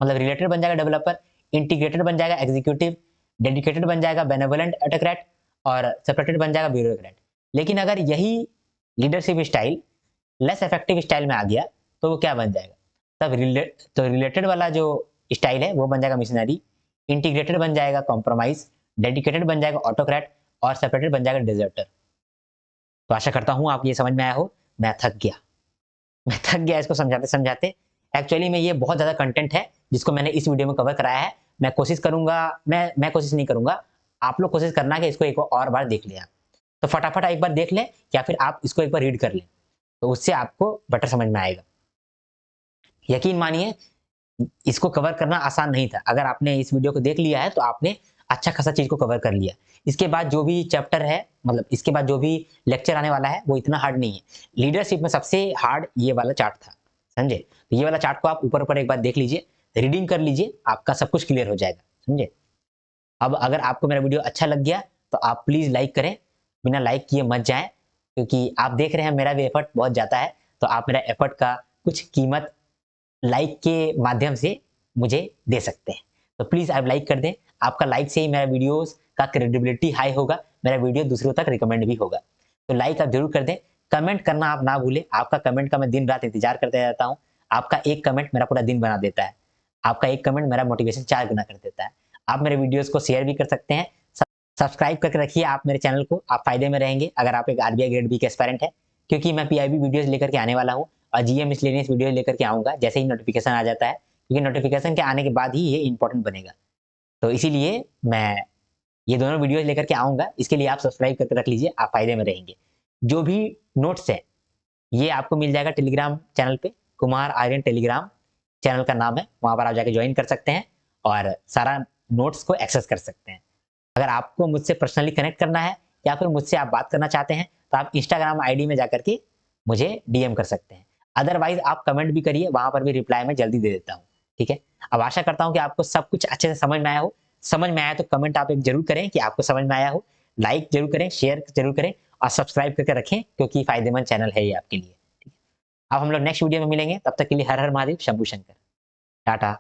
मतलब रिलेटेड बन जाएगा डेवलपर, इंटीग्रेटेड बन जाएगा एग्जीक्यूटिव, डेडिकेटेड बन जाएगा बेनेवोलेंट ऑटोक्रेट और सेपरेटेड बन जाएगा ब्यूरोक्रेट। लेकिन अगर यही leadership style less effective style में आ गया तो वो क्या बन जाएगा, तब रिलेटेड वाला जो स्टाइल है वो बन जाएगा मिशनरी, इंटीग्रेटेड बन जाएगा कॉम्प्रोमाइज, डेडिकेटेड बन जाएगा ऑटोक्रेट और सेपरेटेड बन जाएगा डिजर्टर। तो आशा करता हूं आपको ये समझ में आया हो। मैं थक गया इसको समझाते समझाते। एक्चुअली में ये बहुत ज्यादा कंटेंट है जिसको मैंने इस वीडियो में कवर कराया है। मैं कोशिश करूंगा, मैं कोशिश नहीं करूंगा, आप लोग कोशिश करना कि इसको एक और बार देख लें। तो फटाफट एक बार देख लें या फिर आप इसको एक बार रीड कर लें, तो उससे आपको बेटर समझ में आएगा। यकीन मानिए इसको कवर करना आसान नहीं था। अगर आपने इस वीडियो को देख लिया है तो आपने अच्छा खासा चीज को कवर कर लिया। इसके बाद जो भी चैप्टर है, मतलब इसके बाद जो भी लेक्चर आने वाला है वो इतना हार्ड नहीं है। लीडरशिप में सबसे हार्ड ये वाला चार्ट था, समझे। तो ये वाला चार्ट को आप ऊपर ऊपर एक बार देख लीजिए, रीडिंग कर लीजिए, आपका सब कुछ क्लियर हो जाएगा, समझे। अब अगर आपको मेरा वीडियो अच्छा लग गया तो आप प्लीज लाइक करें, बिना लाइक किए मत जाएं, क्योंकि आप देख रहे हैं मेरा भी एफर्ट बहुत जाता है, तो आप मेरा एफर्ट का कुछ कीमत लाइक के माध्यम से मुझे दे सकते हैं। तो प्लीज आप लाइक कर दें, आपका लाइक से ही मेरा वीडियोस का क्रेडिबिलिटी हाई होगा, मेरा वीडियो दूसरों तक रिकमेंड भी होगा। तो लाइक आप जरूर कर दें, कमेंट करना आप ना भूलें। आपका कमेंट का मैं दिन रात इंतजार करते रहता हूँ। आपका एक कमेंट मेरा पूरा दिन बना देता है, आपका एक कमेंट मेरा मोटिवेशन 4 गुना कर देता है। आप मेरे वीडियोस को शेयर भी कर सकते हैं, सब्सक्राइब करके रखिए आप मेरे चैनल को, आप फायदे में रहेंगे अगर आप एक आरबीआई ग्रेड बी के एस्पायरेंट है, क्योंकि मैं पीआईबी वीडियोस लेकर के आने वाला हूँ और जीएम मिसलेनियस वीडियो लेकर के आऊंगा जैसे ही नोटिफिकेशन आ जाता है, क्योंकि नोटिफिकेशन के आने के बाद ही ये इंपॉर्टेंट बनेगा। तो इसीलिए मैं ये दोनों वीडियो लेकर के आऊंगा, इसके लिए आप सब्सक्राइब करके रख लीजिए, आप फायदे में रहेंगे। जो भी नोट्स है ये आपको मिल जाएगा टेलीग्राम चैनल पे, कुमार आर्यन टेलीग्राम चैनल का नाम है, वहां पर आप जाके ज्वाइन कर सकते हैं और सारा नोट्स को एक्सेस कर सकते हैं। अगर आपको मुझसे पर्सनली कनेक्ट करना है या फिर मुझसे आप बात करना चाहते हैं तो आप इंस्टाग्राम आईडी में जाकर के मुझे डीएम कर सकते हैं। अदरवाइज आप कमेंट भी करिए, वहां पर भी रिप्लाई मैं जल्दी दे देता हूँ। ठीक है, अब आशा करता हूँ कि आपको सब कुछ अच्छे से समझ में आया हो। समझ में आया तो कमेंट आप एक जरूर करें कि आपको समझ में आया हो, लाइक जरूर करें, शेयर जरूर करें और सब्सक्राइब करके रखें, क्योंकि फायदेमंद चैनल है ये आपके लिए। ठीक है, अब हम लोग नेक्स्ट वीडियो में मिलेंगे, तब तक के लिए हर हर महादेव, शंभू शंकर, टाटा।